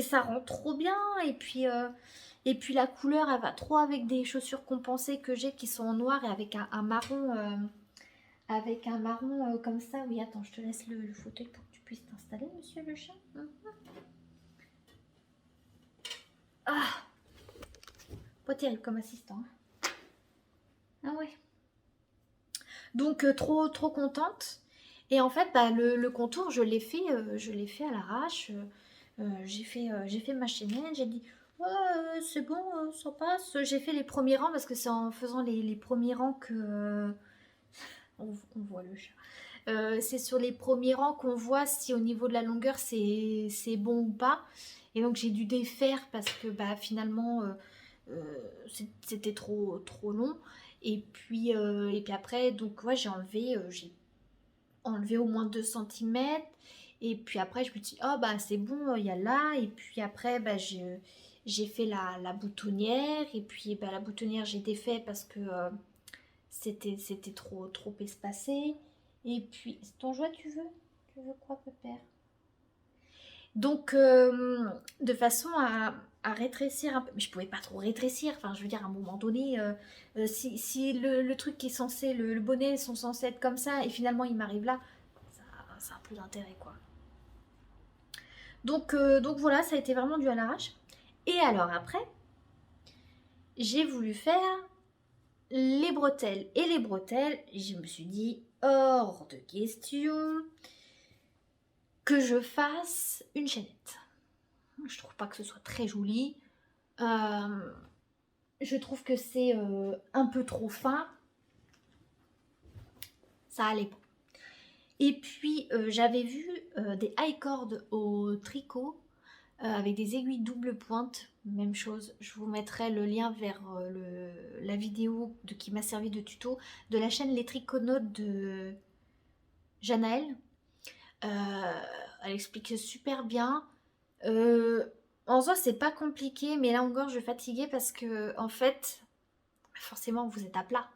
ça rend trop bien. Et puis la couleur, elle va trop avec des chaussures compensées que j'ai qui sont en noir et avec un marron. Avec un marron comme ça. Oui, attends, je te laisse le fauteuil pour que tu puisses t'installer, monsieur le chat. Ah, pas terrible comme assistant. Ah ouais. Donc trop contente. Et en fait, bah, le contour, je l'ai fait à l'arrache. J'ai fait ma chaînette. J'ai dit, ouais, c'est bon, ça passe. J'ai fait les premiers rangs parce que c'est en faisant les premiers rangs que on voit le chat. C'est sur les premiers rangs qu'on voit si au niveau de la longueur c'est bon ou pas. Et donc j'ai dû défaire parce que bah, finalement c'était trop long. Et puis après, donc ouais, j'ai enlevé au moins 2 centimètres. Et puis après, je me dis, oh bah c'est bon, il y a là. Et puis après, bah, j'ai fait la boutonnière. Et puis bah, la boutonnière, j'ai défait parce que c'était trop espacé. Et puis, c'est ton joie, tu veux? Tu veux quoi, pépère? Donc, de façon à rétrécir un peu. Mais je pouvais pas trop rétrécir. Enfin, je veux dire, à un moment donné, si le truc qui est censé, le bonnet sont censés être comme ça, et finalement il m'arrive là, ça a un peu d'intérêt, quoi. Donc voilà, ça a été vraiment dû à l'arrache. Et alors après, j'ai voulu faire les bretelles. Et les bretelles, je me suis dit, hors de question que je fasse une chaînette. Je trouve pas que ce soit très joli. Je trouve que c'est un peu trop fin. Ça allait pas. Et puis j'avais vu des high cords au tricot avec des aiguilles double pointe. Même chose, je vous mettrai le lien vers la vidéo qui m'a servi de tuto de la chaîne Les Triconautes de Janaël. Elle explique super bien. En soi, c'est pas compliqué, mais là encore, je suis fatiguée parce que, en fait, forcément, vous êtes à plat.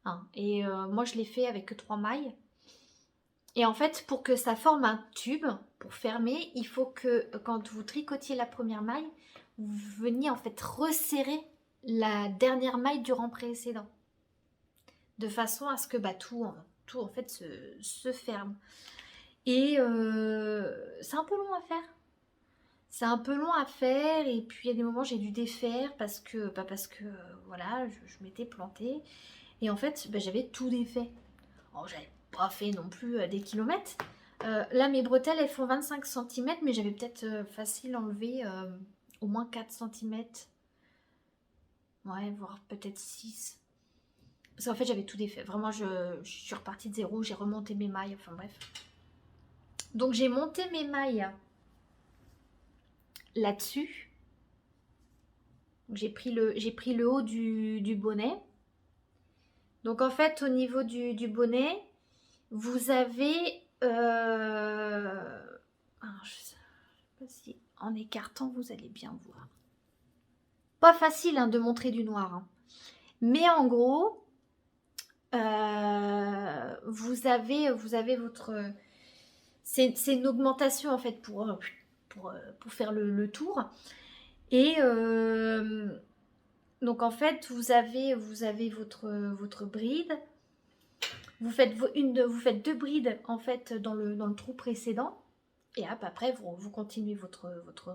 hein. Et moi, je l'ai fait avec 3 mailles. Et en fait, pour que ça forme un tube, pour fermer, il faut que quand vous tricotiez la première maille, vous veniez en fait resserrer la dernière maille du rang précédent. De façon à ce que tout en fait se ferme. Et c'est un peu long à faire. C'est un peu long à faire et puis il y a des moments j'ai dû défaire parce que voilà, je m'étais plantée. Et en fait, j'avais tout défait. Oh, j'avais pas fait non plus des kilomètres. Là, mes bretelles, elles font 25 cm, mais j'avais peut-être facile enlevé au moins 4 cm. Ouais, voire peut-être 6. Parce qu'en fait, j'avais tout défait. Vraiment, je suis repartie de zéro, j'ai remonté mes mailles, enfin bref. Donc, j'ai monté mes mailles là-dessus. J'ai pris le haut du bonnet. Donc, en fait, au niveau du bonnet, vous avez... alors, je sais pas si en écartant, vous allez bien voir. Pas facile hein, de montrer du noir. Hein. Mais en gros, vous avez votre... C'est une augmentation en fait pour faire le tour. Et donc en fait, vous avez votre bride. Vous faites 2 brides en fait dans le trou précédent. Et hop, après, vous continuez votre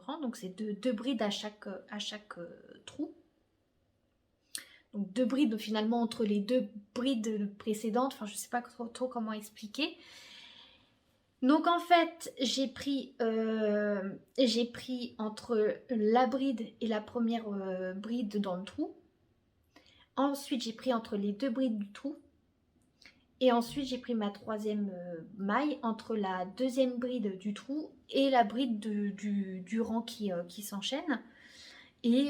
rang. Donc, c'est deux brides à chaque trou. Donc, 2 brides finalement entre les 2 brides précédentes. Enfin, je ne sais pas trop comment expliquer. Donc, en fait, j'ai pris entre la bride et la première bride dans le trou. Ensuite, j'ai pris entre les 2 brides du trou. Et ensuite, j'ai pris ma 3e maille entre la 2e bride du trou et la bride du rang qui s'enchaîne. Et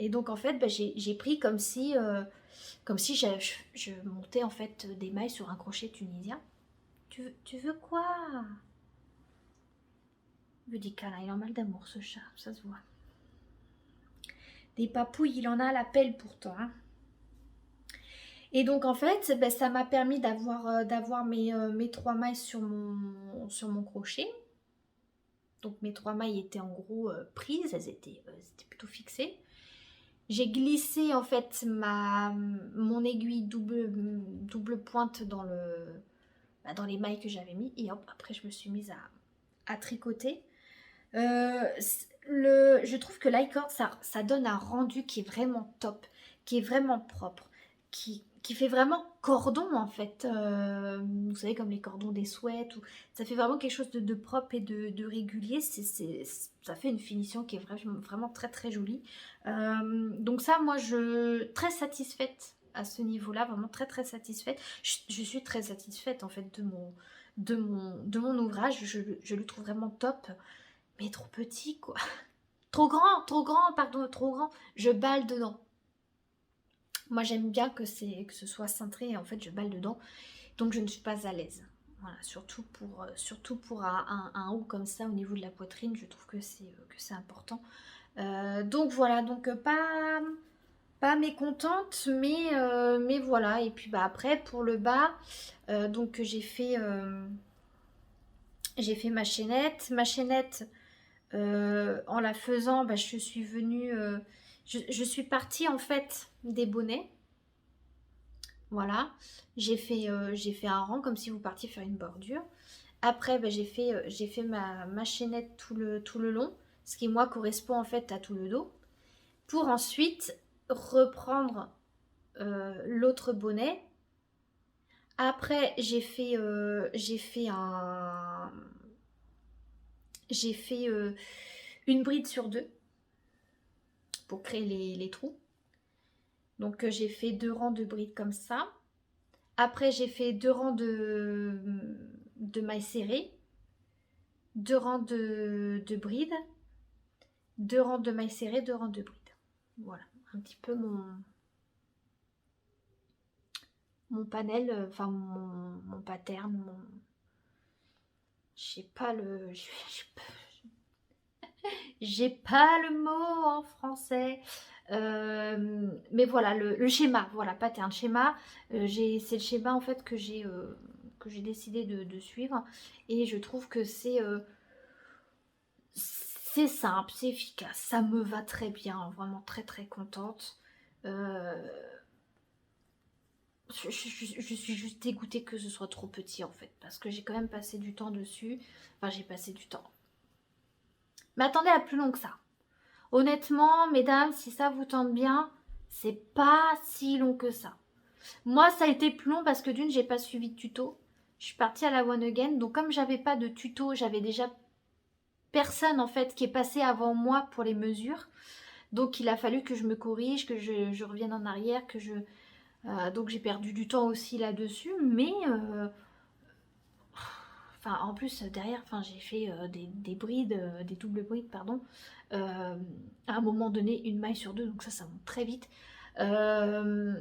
donc, en fait, j'ai pris comme si je montais en fait des mailles sur un crochet tunisien. Tu veux quoi? Il me dit câlin, il a mal d'amour ce chat, ça se voit. Des papouilles, il en a à la pelle pourtant. Hein. Et donc en fait, ça m'a permis d'avoir mes 3 mailles sur mon crochet. Donc mes 3 mailles étaient en gros prises, elles étaient plutôt fixées. J'ai glissé en fait mon aiguille double pointe dans les mailles que j'avais mis. Et hop, après je me suis mise à tricoter. Je trouve que l'icord, ça donne un rendu qui est vraiment top, qui est vraiment propre, qui fait vraiment cordon en fait. Vous savez, comme les cordons des sweats, ça fait vraiment quelque chose de propre et de régulier. Ça fait une finition qui est vraiment très très jolie. Donc ça, moi, très satisfaite à ce niveau-là, vraiment très très satisfaite. Je suis très satisfaite en fait de mon ouvrage. Je le trouve vraiment top. Mais trop petit, quoi. Trop grand, pardon, trop grand. Je balle dedans. Moi, j'aime bien que ce soit cintré et en fait, je balle dedans. Donc, je ne suis pas à l'aise. Voilà, surtout pour un haut comme ça au niveau de la poitrine, je trouve que c'est important. Donc, voilà, donc pas mécontente, mais voilà. Et puis, après, pour le bas, donc j'ai fait ma chaînette. Ma chaînette, en la faisant, je suis venue, je suis partie en fait des bonnets. Voilà, j'ai fait un rang comme si vous partiez faire une bordure. Après, j'ai fait ma chaînette tout le long, ce qui moi correspond en fait à tout le dos, pour ensuite reprendre l'autre bonnet. Après, j'ai fait une bride sur 2 pour créer les trous. Donc j'ai fait 2 rangs de brides comme ça. Après j'ai fait 2 rangs de mailles serrées, 2 rangs de brides, 2 rangs de mailles serrées, 2 rangs de brides. Voilà, un petit peu mon panel, enfin mon pattern, j'ai pas le mot en français. Mais voilà, le schéma, voilà, pattern, schéma. C'est le schéma en fait que j'ai décidé de suivre. Et je trouve que c'est simple, c'est efficace, ça me va très bien, vraiment très très contente. Euh, je suis juste dégoûtée que ce soit trop petit en fait, parce que j'ai quand même passé du temps dessus. Enfin, j'ai passé du temps. Mais attendez à plus long que ça. Honnêtement, mesdames, si ça vous tente bien, c'est pas si long que ça. Moi, ça a été plus long parce que d'une, j'ai pas suivi de tuto. Je suis partie à la One Again, donc comme j'avais pas de tuto, j'avais déjà personne en fait qui est passé avant moi pour les mesures. Donc il a fallu que je me corrige, que je revienne en arrière, donc j'ai perdu du temps aussi là-dessus, mais enfin en plus derrière, enfin j'ai fait des brides, des doubles brides, pardon. À un moment donné, une maille sur deux, donc ça monte très vite. Je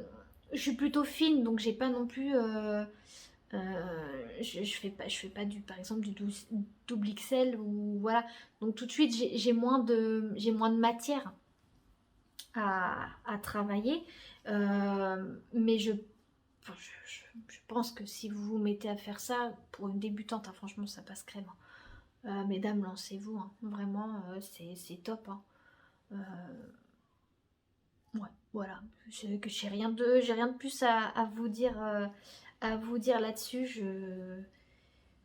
suis plutôt fine, donc j'ai pas non plus. Je fais pas par exemple du double XL ou voilà. Donc tout de suite, j'ai moins de matière à travailler. Mais enfin, je pense que si vous vous mettez à faire ça, pour une débutante, hein, franchement, ça passe crème. Mesdames, lancez-vous. Hein. Vraiment, c'est top. Hein. Ouais, voilà. J'ai rien de plus à vous dire là-dessus.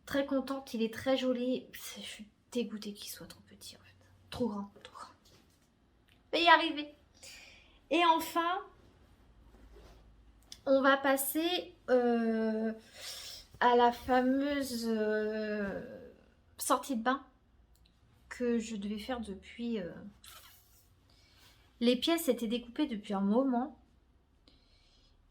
Très contente, il est très joli. Je suis dégoûtée qu'il soit trop petit en fait. Trop grand, trop grand. Je vais y arriver. Et enfin, on va passer à la fameuse sortie de bain que je devais faire depuis... Les pièces étaient découpées depuis un moment.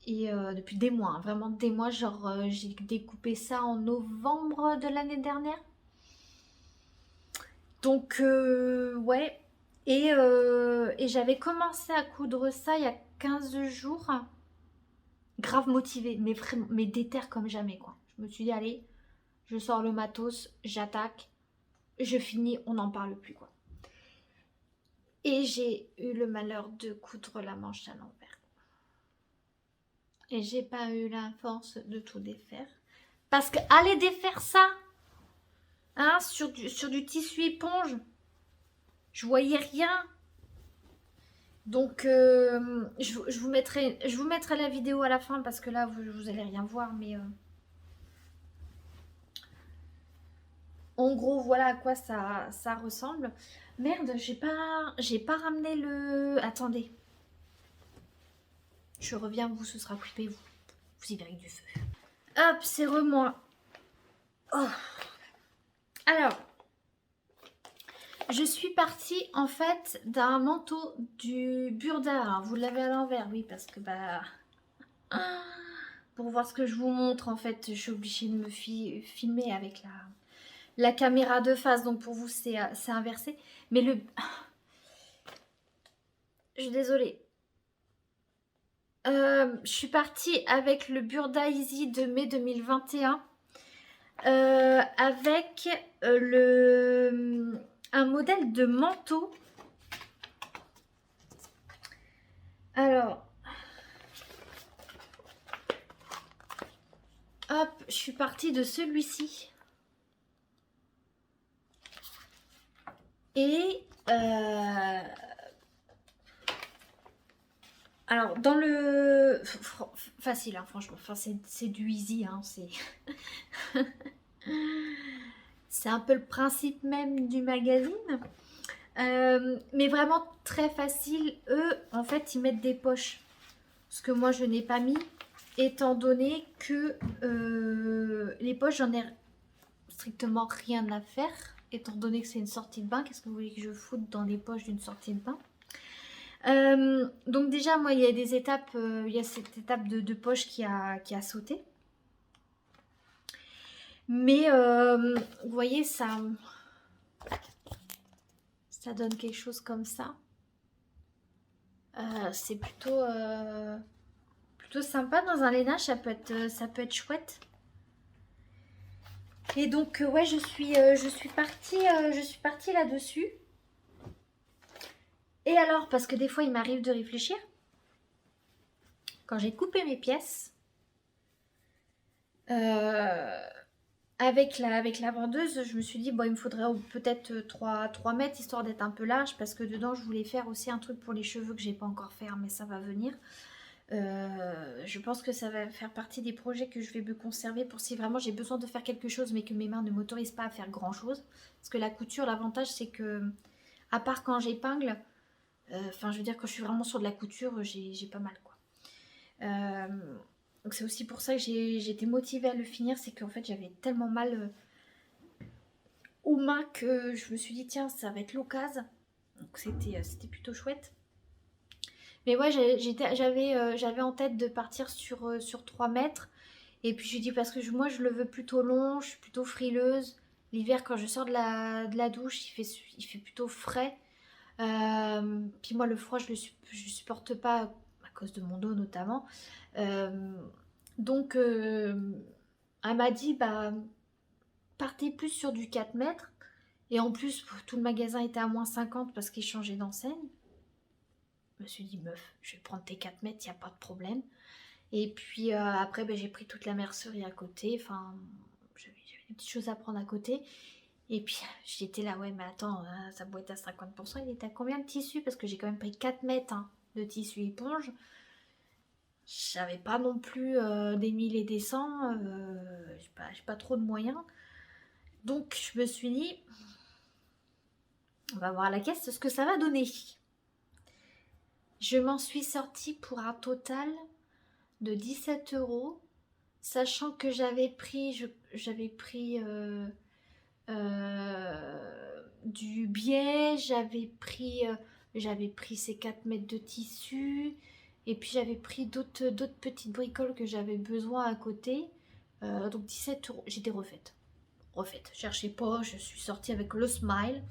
Et depuis des mois, hein, vraiment des mois. Genre, j'ai découpé ça en novembre de l'année dernière. Donc, ouais. Et j'avais commencé à coudre ça il y a 15 jours. Grave motivée, mais déter comme jamais, quoi. Je me suis dit, allez, je sors le matos, j'attaque, je finis, on n'en parle plus, quoi. Et j'ai eu le malheur de coudre la manche à l'envers. Et j'ai pas eu la force de tout défaire. Parce que aller défaire ça, hein, sur du tissu éponge, je voyais rien. Donc, je vous mettrai la vidéo à la fin parce que là, vous allez rien voir. Mais en gros, voilà à quoi ça ressemble. Merde, j'ai pas ramené le... Attendez. Je reviens, vous, ce sera coupé, vous y verrez du feu. Hop, c'est moi. Oh. Alors, je suis partie en fait d'un manteau du Burda. Alors, vous l'avez à l'envers, oui, parce que bah... Pour voir ce que je vous montre, en fait, je suis obligée de me filmer avec la caméra de face. Donc pour vous, c'est inversé. Mais je suis désolée. Je suis partie avec le Burda Easy de mai 2021. Avec un modèle de manteau. Alors, hop, je suis partie de celui-ci. Et alors, dans le... Facile, hein, franchement. Enfin, c'est du easy, hein, c'est... C'est un peu le principe même du magazine. Mais vraiment très facile. Eux, en fait, ils mettent des poches. Ce que moi, je n'ai pas mis. Étant donné que les poches, j'en ai strictement rien à faire. Étant donné que c'est une sortie de bain. Qu'est-ce que vous voulez que je foute dans les poches d'une sortie de bain? Donc déjà, moi, il y a des étapes. Il y a cette étape de poche qui a sauté. Mais vous voyez, ça donne quelque chose comme ça. C'est plutôt sympa dans un lainage, ça peut être chouette. Et donc ouais, je suis partie là-dessus. Et alors, parce que des fois il m'arrive de réfléchir, quand j'ai coupé mes pièces, euh, avec la vendeuse, je me suis dit, bon, il me faudrait peut-être 3 mètres, histoire d'être un peu large, parce que dedans, je voulais faire aussi un truc pour les cheveux que j'ai pas encore fait, mais ça va venir. Je pense que ça va faire partie des projets que je vais me conserver pour si vraiment j'ai besoin de faire quelque chose, mais que mes mains ne m'autorisent pas à faire grand-chose. Parce que la couture, l'avantage, c'est que, à part quand j'épingle, enfin, je veux dire, quand je suis vraiment sur de la couture, j'ai pas mal, quoi. Euh, donc c'est aussi pour ça que j'ai été motivée à le finir, c'est qu'en fait j'avais tellement mal aux mains que je me suis dit tiens ça va être l'occasion. Donc c'était plutôt chouette. Mais ouais j'avais en tête de partir sur 3 mètres. Et puis j'ai dit parce que moi je le veux plutôt long, je suis plutôt frileuse. L'hiver quand je sors de la douche il fait plutôt frais. Puis moi le froid je supporte pas à cause de mon dos notamment. Euh, donc elle m'a dit bah partez plus sur du 4 mètres. Et en plus, tout le magasin était à -50 parce qu'il changeait d'enseigne. Je me suis dit, meuf, je vais prendre tes 4 mètres, il n'y a pas de problème. Et puis après, ben, j'ai pris toute la mercerie à côté. Enfin, j'avais des petites choses à prendre à côté. Et puis j'étais là, ouais, mais attends, ça doit être à 50%. Il était à combien de tissu? Parce que j'ai quand même pris 4 mètres hein, de tissu éponge. J'avais pas non plus des 1000 et des 100. J'ai pas trop de moyens. Donc je me suis dit, on va voir à la caisse ce que ça va donner. Je m'en suis sortie pour un total de 17 euros, sachant que j'avais pris du biais, j'avais pris ces 4 mètres de tissu, et puis j'avais pris d'autres petites bricoles que j'avais besoin à côté. Donc 17 euros, j'étais refaite. Cherchez pas, je suis sortie avec le smile.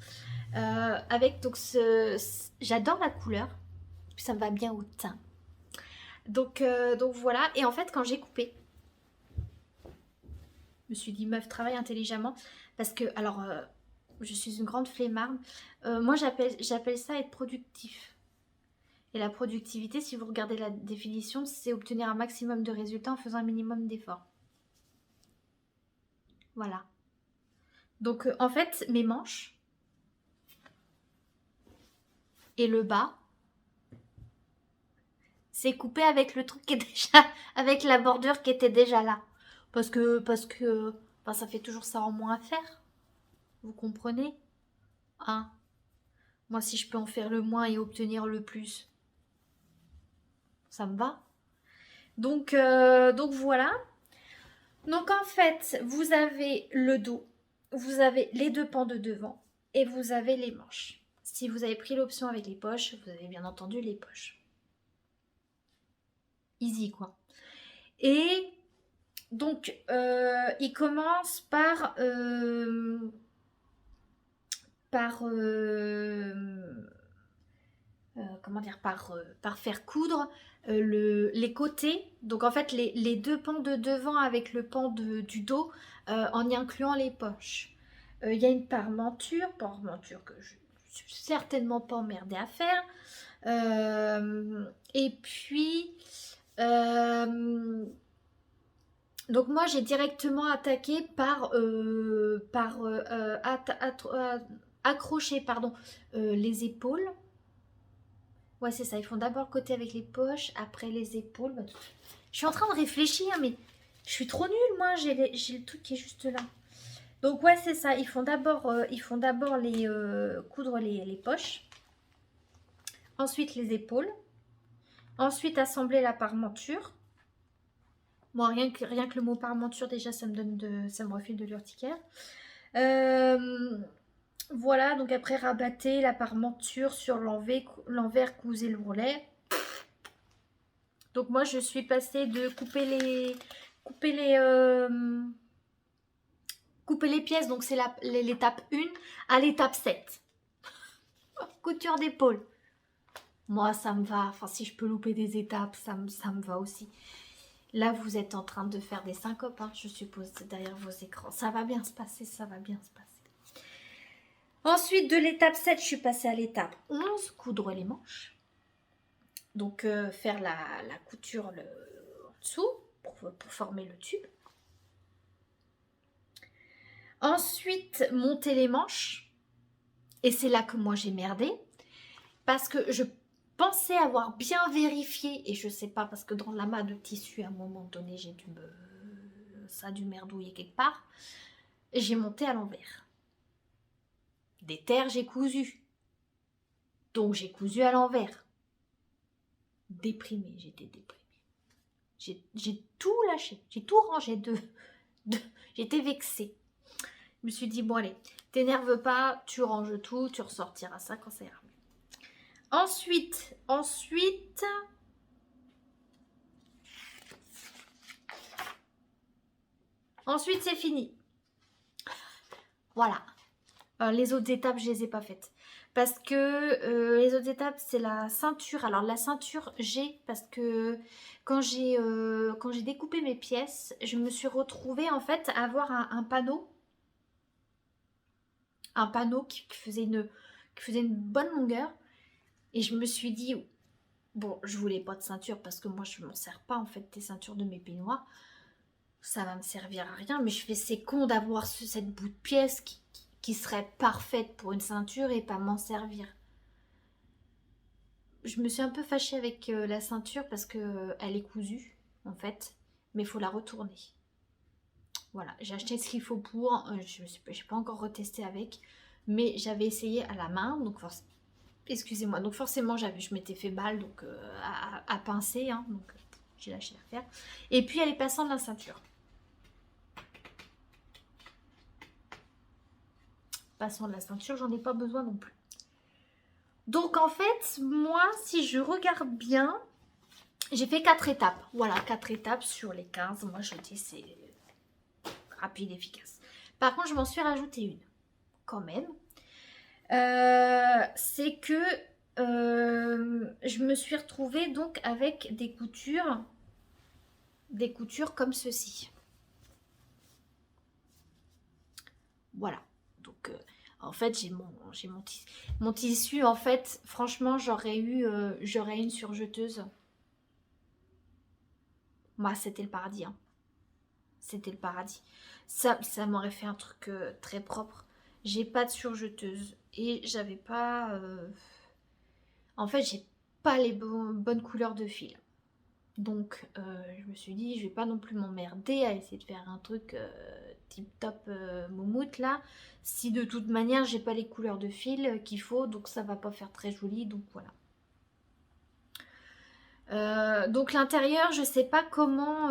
Avec donc j'adore la couleur, puis ça me va bien au teint. Donc voilà, et en fait quand j'ai coupé, je me suis dit meuf travaille intelligemment parce que alors je suis une grande flemmarde. Moi j'appelle ça être productif. Et la productivité, si vous regardez la définition, c'est obtenir un maximum de résultats en faisant un minimum d'efforts. Voilà. Donc en fait mes manches et le bas, c'est coupé avec le truc qui est déjà avec la bordure qui était déjà là. Parce que enfin, ça fait toujours ça en moins à faire. Vous comprenez? Hein? Moi, si je peux en faire le moins et obtenir le plus, ça me va. Donc voilà. Donc en fait, vous avez le dos, vous avez les 2 pans de devant et vous avez les manches. Si vous avez pris l'option avec les poches, vous avez bien entendu les poches. Easy quoi. Et donc, il commence par comment dire, par faire coudre les côtés. Donc en fait, les 2 pans de devant avec le pan du dos, en y incluant les poches. Il y a une parmenture que je suis certainement pas emmerdée à faire. Et puis, donc moi j'ai directement attaqué accrocher pardon, les épaules. Ouais, c'est ça. Ils font d'abord le côté avec les poches, après les épaules. Bah, je suis en train de réfléchir, mais je suis trop nulle, moi. J'ai le truc qui est juste là. Donc, ouais, c'est ça. Ils font d'abord coudre les poches. Ensuite, les épaules. Ensuite, assembler la parmenture. Moi, rien que le mot parmenture, déjà, ça me refile de l'urticaire. Voilà, donc après rabattez la parmenture sur l'envers, cousez l'ourlet. Donc moi je suis passée de couper les pièces, donc c'est l'étape 1 à l'étape 7. Couture d'épaule. Moi ça me va, enfin si je peux louper des étapes, ça me va aussi. Là vous êtes en train de faire des syncopes, hein, je suppose, derrière vos écrans. Ça va bien se passer, ça va bien se passer. Ensuite, de l'étape 7, je suis passée à l'étape 11, coudre les manches. Donc, faire la couture en dessous pour former le tube. Ensuite, monter les manches. Et c'est là que moi j'ai merdé. Parce que je pensais avoir bien vérifié. Et je sais pas, parce que dans l'amas de tissu, à un moment donné, ça a dû merdouiller quelque part. J'ai monté à l'envers. Des terres, j'ai cousu. Donc j'ai cousu à l'envers. Déprimée, j'étais déprimée. J'ai tout lâché, j'ai tout rangé j'étais vexée. Je me suis dit, bon allez, t'énerve pas, tu ranges tout, tu ressortiras ça quand ça ira mieux. Ensuite c'est fini. Voilà. Les autres étapes, je les ai pas faites. Parce que les autres étapes, c'est la ceinture. Alors la ceinture, parce que quand j'ai découpé mes pièces, je me suis retrouvée en fait à avoir un panneau. Un panneau qui faisait une bonne longueur. Et je me suis dit, bon, je voulais pas de ceinture parce que moi je m'en sers pas en fait des ceintures de mes peignoirs. Ça va me servir à rien, mais je fais c'est con d'avoir cette bout de pièce qui serait parfaite pour une ceinture et pas m'en servir. Je me suis un peu fâchée avec la ceinture parce que elle est cousue en fait, mais il faut la retourner. Voilà, j'ai acheté ce qu'il faut pour, je n'ai pas encore retesté avec, mais j'avais essayé à la main, donc excusez-moi, donc forcément je m'étais fait mal donc à pincer, hein, donc j'ai lâché l'affaire. Et puis elle est passante de la ceinture. Passant de la ceinture, j'en ai pas besoin non plus. Donc en fait, moi, si je regarde bien, j'ai fait 4 étapes. Voilà, 4 étapes sur les 15. Moi, je dis c'est rapide, efficace. Par contre, je m'en suis rajouté une, quand même. C'est que je me suis retrouvée donc avec des coutures comme ceci. Voilà. Donc, en fait, j'ai mon tissu. En fait, franchement, j'aurais une surjeteuse. Moi, c'était le paradis. Hein. C'était le paradis. Ça m'aurait fait un truc très propre. J'ai pas de surjeteuse et j'avais pas. En fait, j'ai pas les bonnes couleurs de fil. Donc, je me suis dit, je vais pas non plus m'emmerder à essayer de faire un truc tip top moumoute là. Si de toute manière, j'ai pas les couleurs de fil qu'il faut, donc ça va pas faire très joli. Donc voilà. Donc l'intérieur, je sais pas comment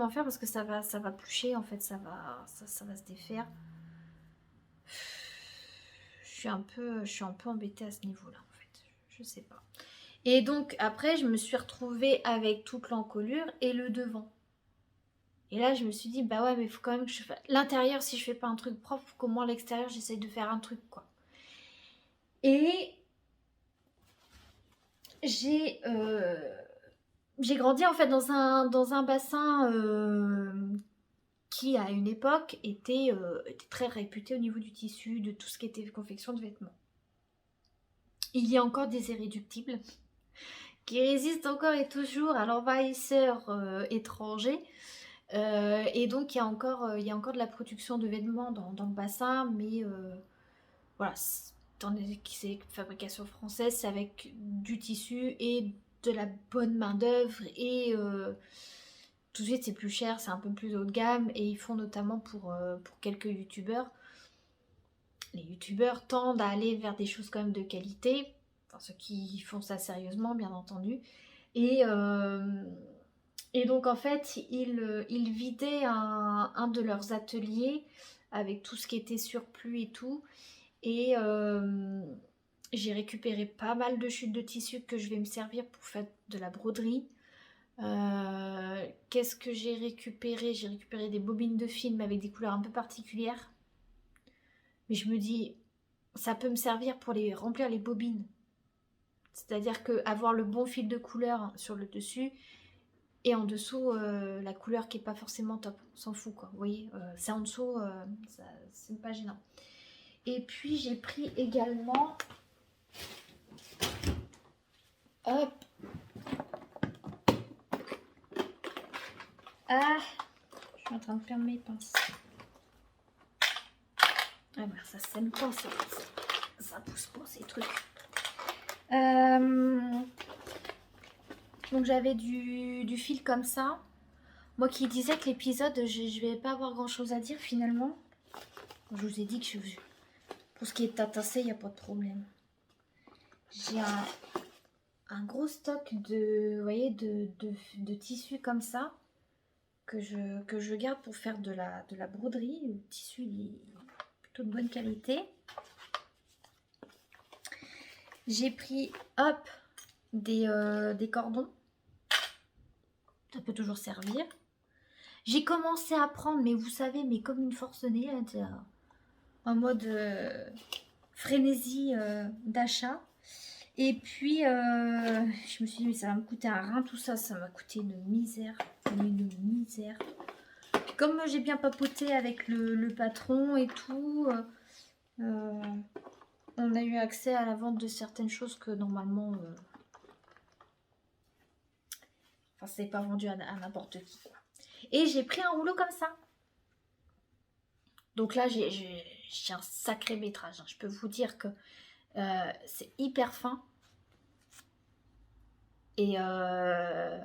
faire parce que ça va plucher en fait, ça va se défaire. Je suis un peu embêtée à ce niveau-là en fait, je sais pas. Et donc après, je me suis retrouvée avec toute l'encolure et le devant. Et là, je me suis dit, bah ouais, mais il faut quand même que je fasse l'intérieur. Si je fais pas un truc propre, faut qu'au moins l'extérieur, j'essaye de faire un truc quoi. Et j'ai grandi en fait dans un bassin qui à une époque était très réputé au niveau du tissu, de tout ce qui était confection de vêtements. Il y a encore des irréductibles qui résistent encore et toujours à l'envahisseur étranger. Et donc il y a encore de la production de vêtements dans le bassin, mais voilà, tandis que c'est fabrication française, c'est avec du tissu et de la bonne main d'œuvre et tout de suite c'est plus cher, c'est un peu plus haut de gamme et ils font notamment pour quelques youtubeurs. Les youtubeurs tendent à aller vers des choses quand même de qualité, enfin ceux qui font ça sérieusement bien entendu. Et donc en fait ils vidaient un de leurs ateliers avec tout ce qui était surplus et tout. Et j'ai récupéré pas mal de chutes de tissu que je vais me servir pour faire de la broderie. Qu'est-ce que j'ai récupéré? J'ai récupéré des bobines de film avec des couleurs un peu particulières. Mais je me dis, ça peut me servir pour remplir les bobines. C'est-à-dire que avoir le bon fil de couleur sur le dessus et en dessous la couleur qui est pas forcément top. On s'en fout quoi. Vous voyez, c'est en dessous, c'est pas gênant. Et puis j'ai pris également, hop, ah, je suis en train de perdre mes pinces. Ah bah, ça sème pas, ça pousse pas ces trucs. Donc j'avais du fil comme ça. Moi qui disais que l'épisode, je vais pas avoir grand chose à dire finalement. Je vous ai dit que pour ce qui est tatassé, il n'y a pas de problème. J'ai un gros stock vous voyez, de tissus comme ça que je garde pour faire de la broderie. Le tissu il est plutôt de bonne qualité. J'ai pris, hop, des cordons. Ça peut toujours servir. J'ai commencé à prendre, mais vous savez, mais comme une forcenée, en mode frénésie d'achat. Et puis, je me suis dit, mais ça va me coûter un rein, tout ça. Ça m'a coûté une misère. Une misère. Puis comme j'ai bien papoté avec le patron et tout, on a eu accès à la vente de certaines choses que normalement... enfin, c'est pas vendu à n'importe qui, quoi. Et j'ai pris un rouleau comme ça. Donc là, j'ai un sacré métrage. Je peux vous dire que c'est hyper fin. Et en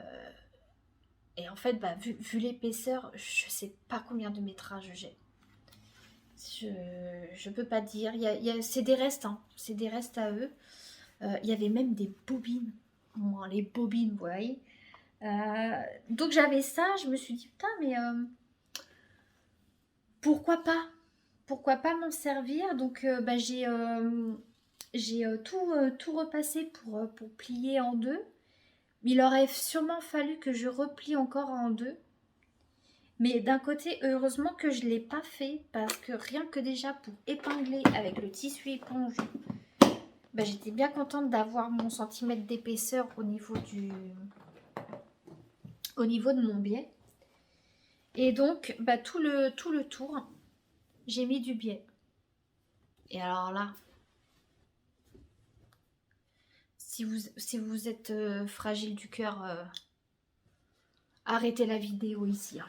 fait, bah, vu l'épaisseur, je sais pas combien de métrage j'ai. Je peux pas dire. C'est des restes, hein. C'est des restes à eux. Il y avait même des bobines. Bon, les bobines, vous voyez. Donc j'avais ça. Je me suis dit, putain, mais pourquoi pas? Pourquoi pas m'en servir? Donc bah, j'ai tout repassé pour plier en deux. Il aurait sûrement fallu que je replie encore en deux. Mais d'un côté, heureusement que je ne l'ai pas fait parce que rien que déjà pour épingler avec le tissu éponge, bah, j'étais bien contente d'avoir mon centimètre d'épaisseur au niveau de mon biais. Et donc, bah, tout le tour, j'ai mis du biais. Et alors là, si vous êtes fragile du cœur, arrêtez la vidéo ici. Hein.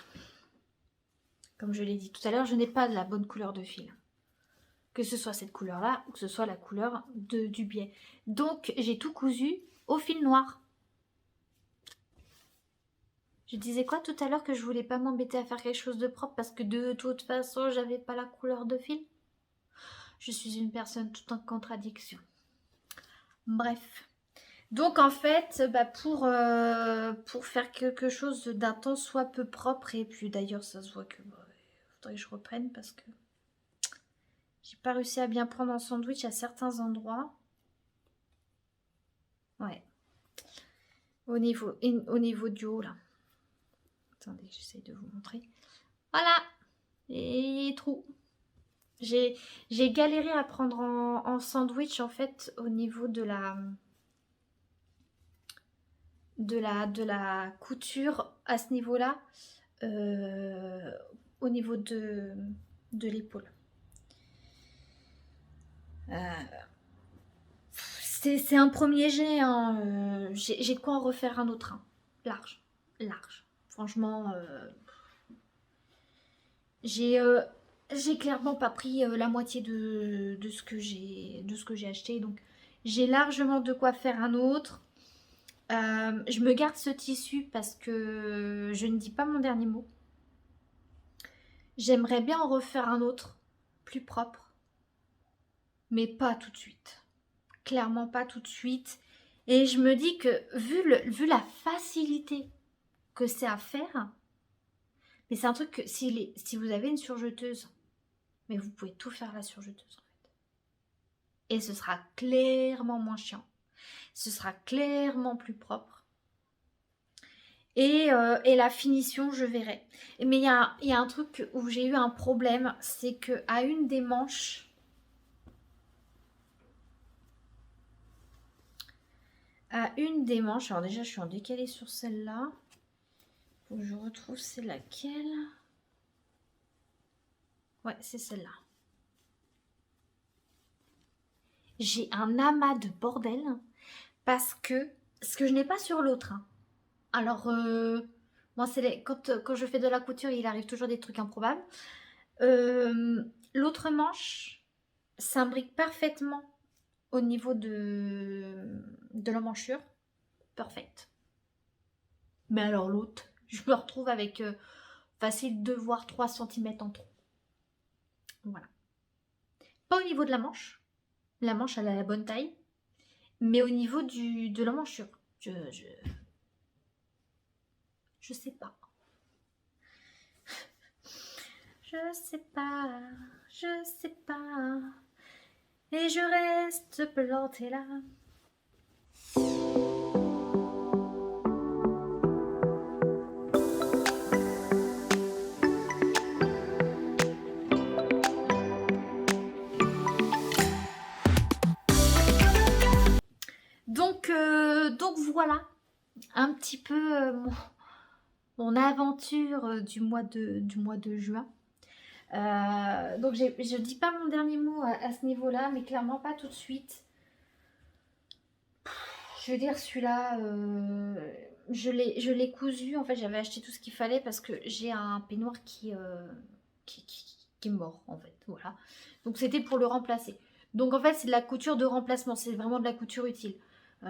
Comme je l'ai dit tout à l'heure, je n'ai pas de la bonne couleur de fil. Que ce soit cette couleur-là ou que ce soit la couleur du biais. Donc, j'ai tout cousu au fil noir. Je disais quoi tout à l'heure, que je voulais pas m'embêter à faire quelque chose de propre parce que de toute façon, j'avais pas la couleur de fil. Je suis une personne toute en contradiction. Bref. Donc, en fait, bah, pour faire quelque chose d'un temps soit peu propre, et puis d'ailleurs, ça se voit que faudrait que je reprenne parce que j'ai pas réussi à bien prendre un sandwich à certains endroits. Ouais. Au niveau du haut, là. Attendez, j'essaie de vous montrer. Voilà. Et trou. J'ai galéré à prendre en sandwich, en fait, au niveau de la couture, à ce niveau-là, au niveau de l'épaule. C'est un premier jet, hein. J'ai de quoi en refaire un autre, hein. Large. Franchement, j'ai clairement pas pris la moitié de ce que j'ai acheté, donc j'ai largement de quoi faire un autre. Je me garde ce tissu parce que je ne dis pas mon dernier mot. J'aimerais bien en refaire un autre, plus propre, mais pas tout de suite. Clairement pas tout de suite. Et je me dis que vu la facilité que c'est à faire, mais c'est un truc que si vous avez une surjeteuse, mais vous pouvez tout faire à la surjeteuse en fait. Et ce sera clairement moins chiant. Ce sera clairement plus propre. Et la finition, je verrai. Mais il y a un truc où j'ai eu un problème, c'est qu'à une des manches, alors déjà je suis en décalé sur celle-là. Faut que je retrouve c'est laquelle. Ouais, c'est celle-là. j'ai un amas de bordel parce que ce que je n'ai pas sur l'autre, hein. Alors, moi, quand je fais de la couture, il arrive toujours des trucs improbables. L'autre manche s'imbrique parfaitement au niveau de l'emmanchure. Perfect. Mais alors l'autre, je me retrouve avec facile 2 voire 3 centimètres en trop. Voilà. Pas au niveau de la manche. La manche, elle a la bonne taille. Mais au niveau de l'emmanchure. Je sais pas. Je sais pas. Je sais pas. Et je reste plantée là. Donc voilà, un petit peu mon aventure du mois de juin. Donc je dis pas mon dernier mot à ce niveau-là, mais clairement pas tout de suite. Je veux dire, celui-là, je l'ai cousu. En fait, j'avais acheté tout ce qu'il fallait parce que j'ai un peignoir qui est mort, en fait. Voilà. Donc, c'était pour le remplacer. Donc, en fait, c'est de la couture de remplacement. C'est vraiment de la couture utile.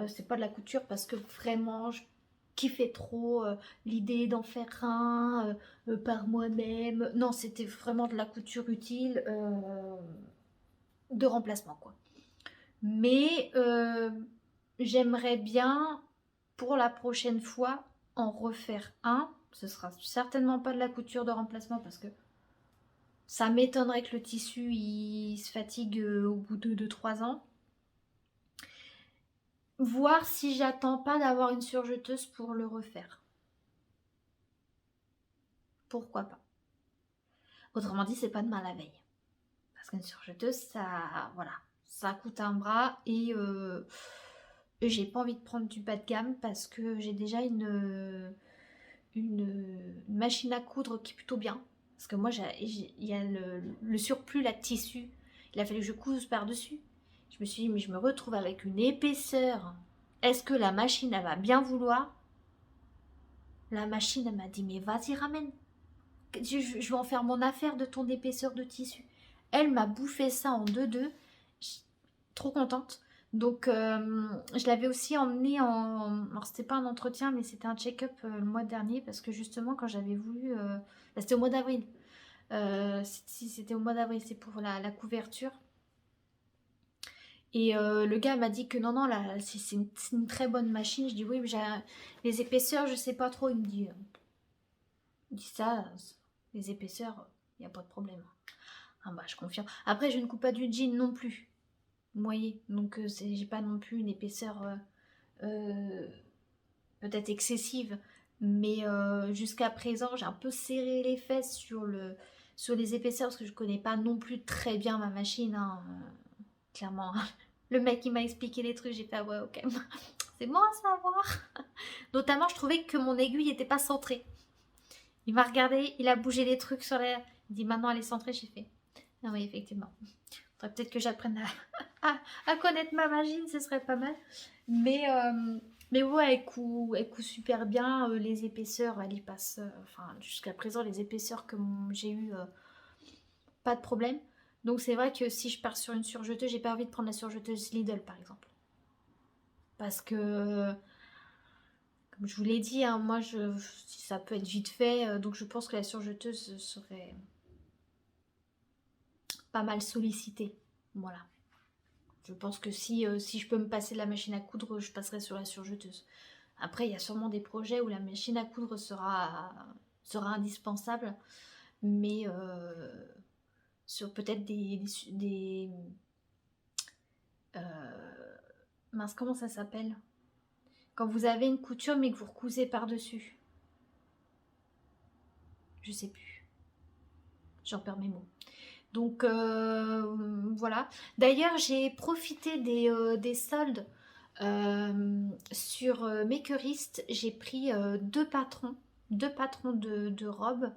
C'est pas de la couture parce que vraiment, je kiffais trop l'idée d'en faire un par moi-même. Non, c'était vraiment de la couture utile de remplacement, quoi. Mais j'aimerais bien, pour la prochaine fois, en refaire un. Ce sera certainement pas de la couture de remplacement parce que ça m'étonnerait que le tissu il se fatigue au bout de 2-3 ans. Voir si j'attends pas d'avoir une surjeteuse pour le refaire. Pourquoi pas? Autrement dit, c'est pas demain la veille. Parce qu'une surjeteuse, ça, voilà, ça coûte un bras et j'ai pas envie de prendre du bas de gamme parce que j'ai déjà une machine à coudre qui est plutôt bien. Parce que moi, il y a le surplus, la tissu. Il a fallu que je couse par-dessus. Je me suis dit, mais je me retrouve avec une épaisseur. Est-ce que la machine, elle va bien vouloir? La machine, elle m'a dit, mais vas-y, ramène. Je vais en faire mon affaire de ton épaisseur de tissu. Elle m'a bouffé ça en deux. Trop contente. Donc, je l'avais aussi emmené en. Alors, c'était pas un entretien, mais c'était un check-up le mois dernier parce que justement, quand j'avais voulu. C'était au mois d'avril. Si c'était au mois d'avril, c'est pour la couverture. Et le gars m'a dit que non, non, là, c'est une très bonne machine. Je dis oui, mais les épaisseurs, je sais pas trop. Il me dit ça, les épaisseurs, il n'y a pas de problème. Ah bah, je confirme. Après, je ne coupe pas du jean non plus. Vous voyez, donc j'ai pas non plus une épaisseur peut-être excessive, mais jusqu'à présent j'ai un peu serré les fesses sur les épaisseurs parce que je connais pas non plus très bien ma machine, hein, clairement. Le mec il m'a expliqué les trucs, j'ai fait ah ouais ok, c'est bon à savoir. Notamment je trouvais que mon aiguille était pas centrée. Il m'a regardé, il a bougé les trucs sur l'air, il dit maintenant elle est centrée, j'ai fait ah oui effectivement. Faudrait peut-être que j'apprenne à connaître ma machine, ce serait pas mal. Mais ouais, elle coud super bien. Les épaisseurs, elle y passe. Enfin, jusqu'à présent, les épaisseurs que j'ai eu, pas de problème. Donc c'est vrai que si je pars sur une surjeteuse, j'ai pas envie de prendre la surjeteuse Lidl par exemple. Parce que, comme je vous l'ai dit, hein, moi, ça peut être vite fait. Donc je pense que la surjeteuse serait pas mal sollicitée. Voilà. Je pense que si je peux me passer de la machine à coudre, je passerai sur la surjeteuse. Après, il y a sûrement des projets où la machine à coudre sera indispensable, mais sur peut-être mince, comment ça s'appelle? Quand vous avez une couture mais que vous recousez par-dessus. Je sais plus. J'en perds mes mots. Donc voilà. D'ailleurs, j'ai profité des soldes sur Makerist. J'ai pris deux patrons de robes.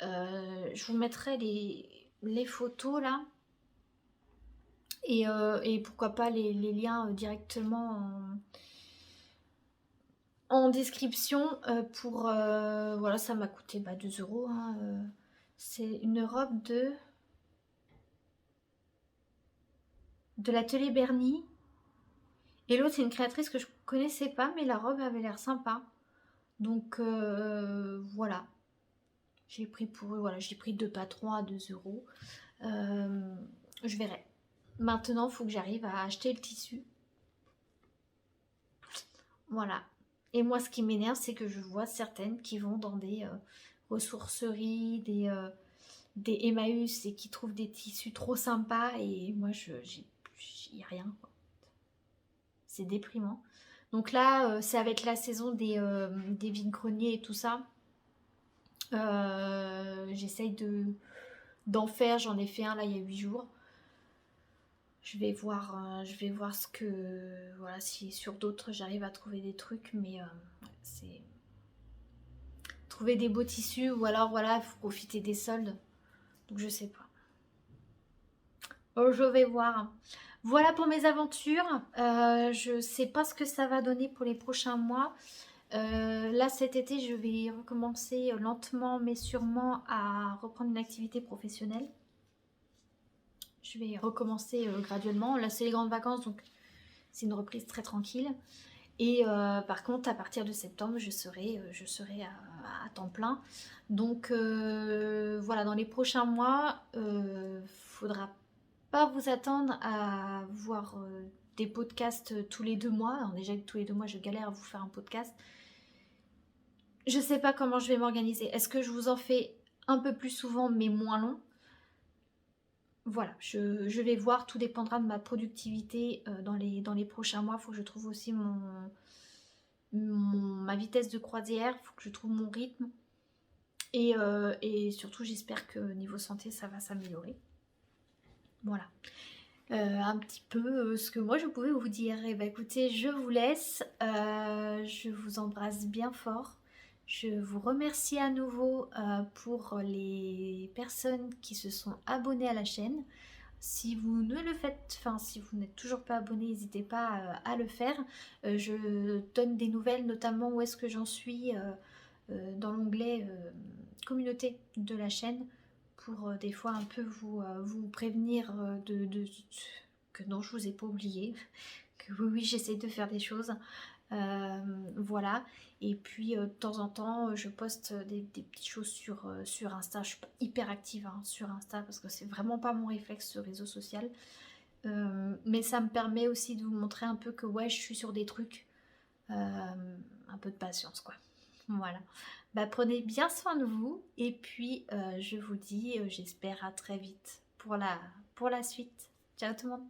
Je vous mettrai les photos là. Et pourquoi pas les liens directement en description pour... voilà, ça m'a coûté 2 euros. Hein, c'est une robe de l'atelier Bernie. Et l'autre, c'est une créatrice que je connaissais pas, mais la robe avait l'air sympa. Donc voilà. J'ai pris pour eux, voilà, j'ai pris 2 patrons à 2 euros. Je verrai. Maintenant, il faut que j'arrive à acheter le tissu. Voilà. Et moi, ce qui m'énerve, c'est que je vois certaines qui vont dans des ressourceries, des Emmaüs et qui trouvent des tissus trop sympas. Et moi, j'ai rien, quoi. C'est déprimant. Donc là, c'est avec la saison des vide-greniers et tout ça. J'essaye d'en faire. J'en ai fait un là il y a 8 jours. Je vais voir ce que... Voilà, si sur d'autres j'arrive à trouver des trucs. Mais c'est... Trouver des beaux tissus ou alors voilà, il faut profiter des soldes. Donc je sais pas. Oh, je vais voir. Voilà pour mes aventures. Je sais pas ce que ça va donner pour les prochains mois. Là cet été je vais recommencer lentement mais sûrement à reprendre une activité professionnelle. Je vais recommencer graduellement. Là c'est les grandes vacances donc c'est une reprise très tranquille. Et par contre à partir de septembre je serai à temps plein. Donc voilà, dans les prochains mois, faudra pas vous attendre à voir des podcasts tous les 2 mois. Alors déjà que tous les 2 mois je galère à vous faire un podcast. Je sais pas comment je vais m'organiser. Est-ce que je vous en fais un peu plus souvent mais moins long? Voilà, je vais voir, tout dépendra de ma productivité dans les prochains mois. Il faut que je trouve aussi ma vitesse de croisière, il faut que je trouve mon rythme. Et surtout, j'espère que niveau santé, ça va s'améliorer. Voilà. Un petit peu ce que moi je pouvais vous dire. Et écoutez, je vous laisse. Je vous embrasse bien fort. Je vous remercie à nouveau pour les personnes qui se sont abonnées à la chaîne. Si vous ne le faites, enfin si vous n'êtes toujours pas abonné, n'hésitez pas à le faire. Je donne des nouvelles, notamment où est-ce que j'en suis dans l'onglet communauté de la chaîne pour des fois un peu vous prévenir que non, je vous ai pas oublié, que oui, j'essaie de faire des choses. Voilà. Et puis de temps en temps je poste des petites choses sur Insta. Je suis pas hyper active sur Insta parce que c'est vraiment pas mon réflexe ce réseau social, mais ça me permet aussi de vous montrer un peu que ouais, je suis sur des trucs. Un peu de patience quoi. Voilà. Prenez bien soin de vous et puis je vous dis j'espère à très vite pour la suite. Ciao tout le monde.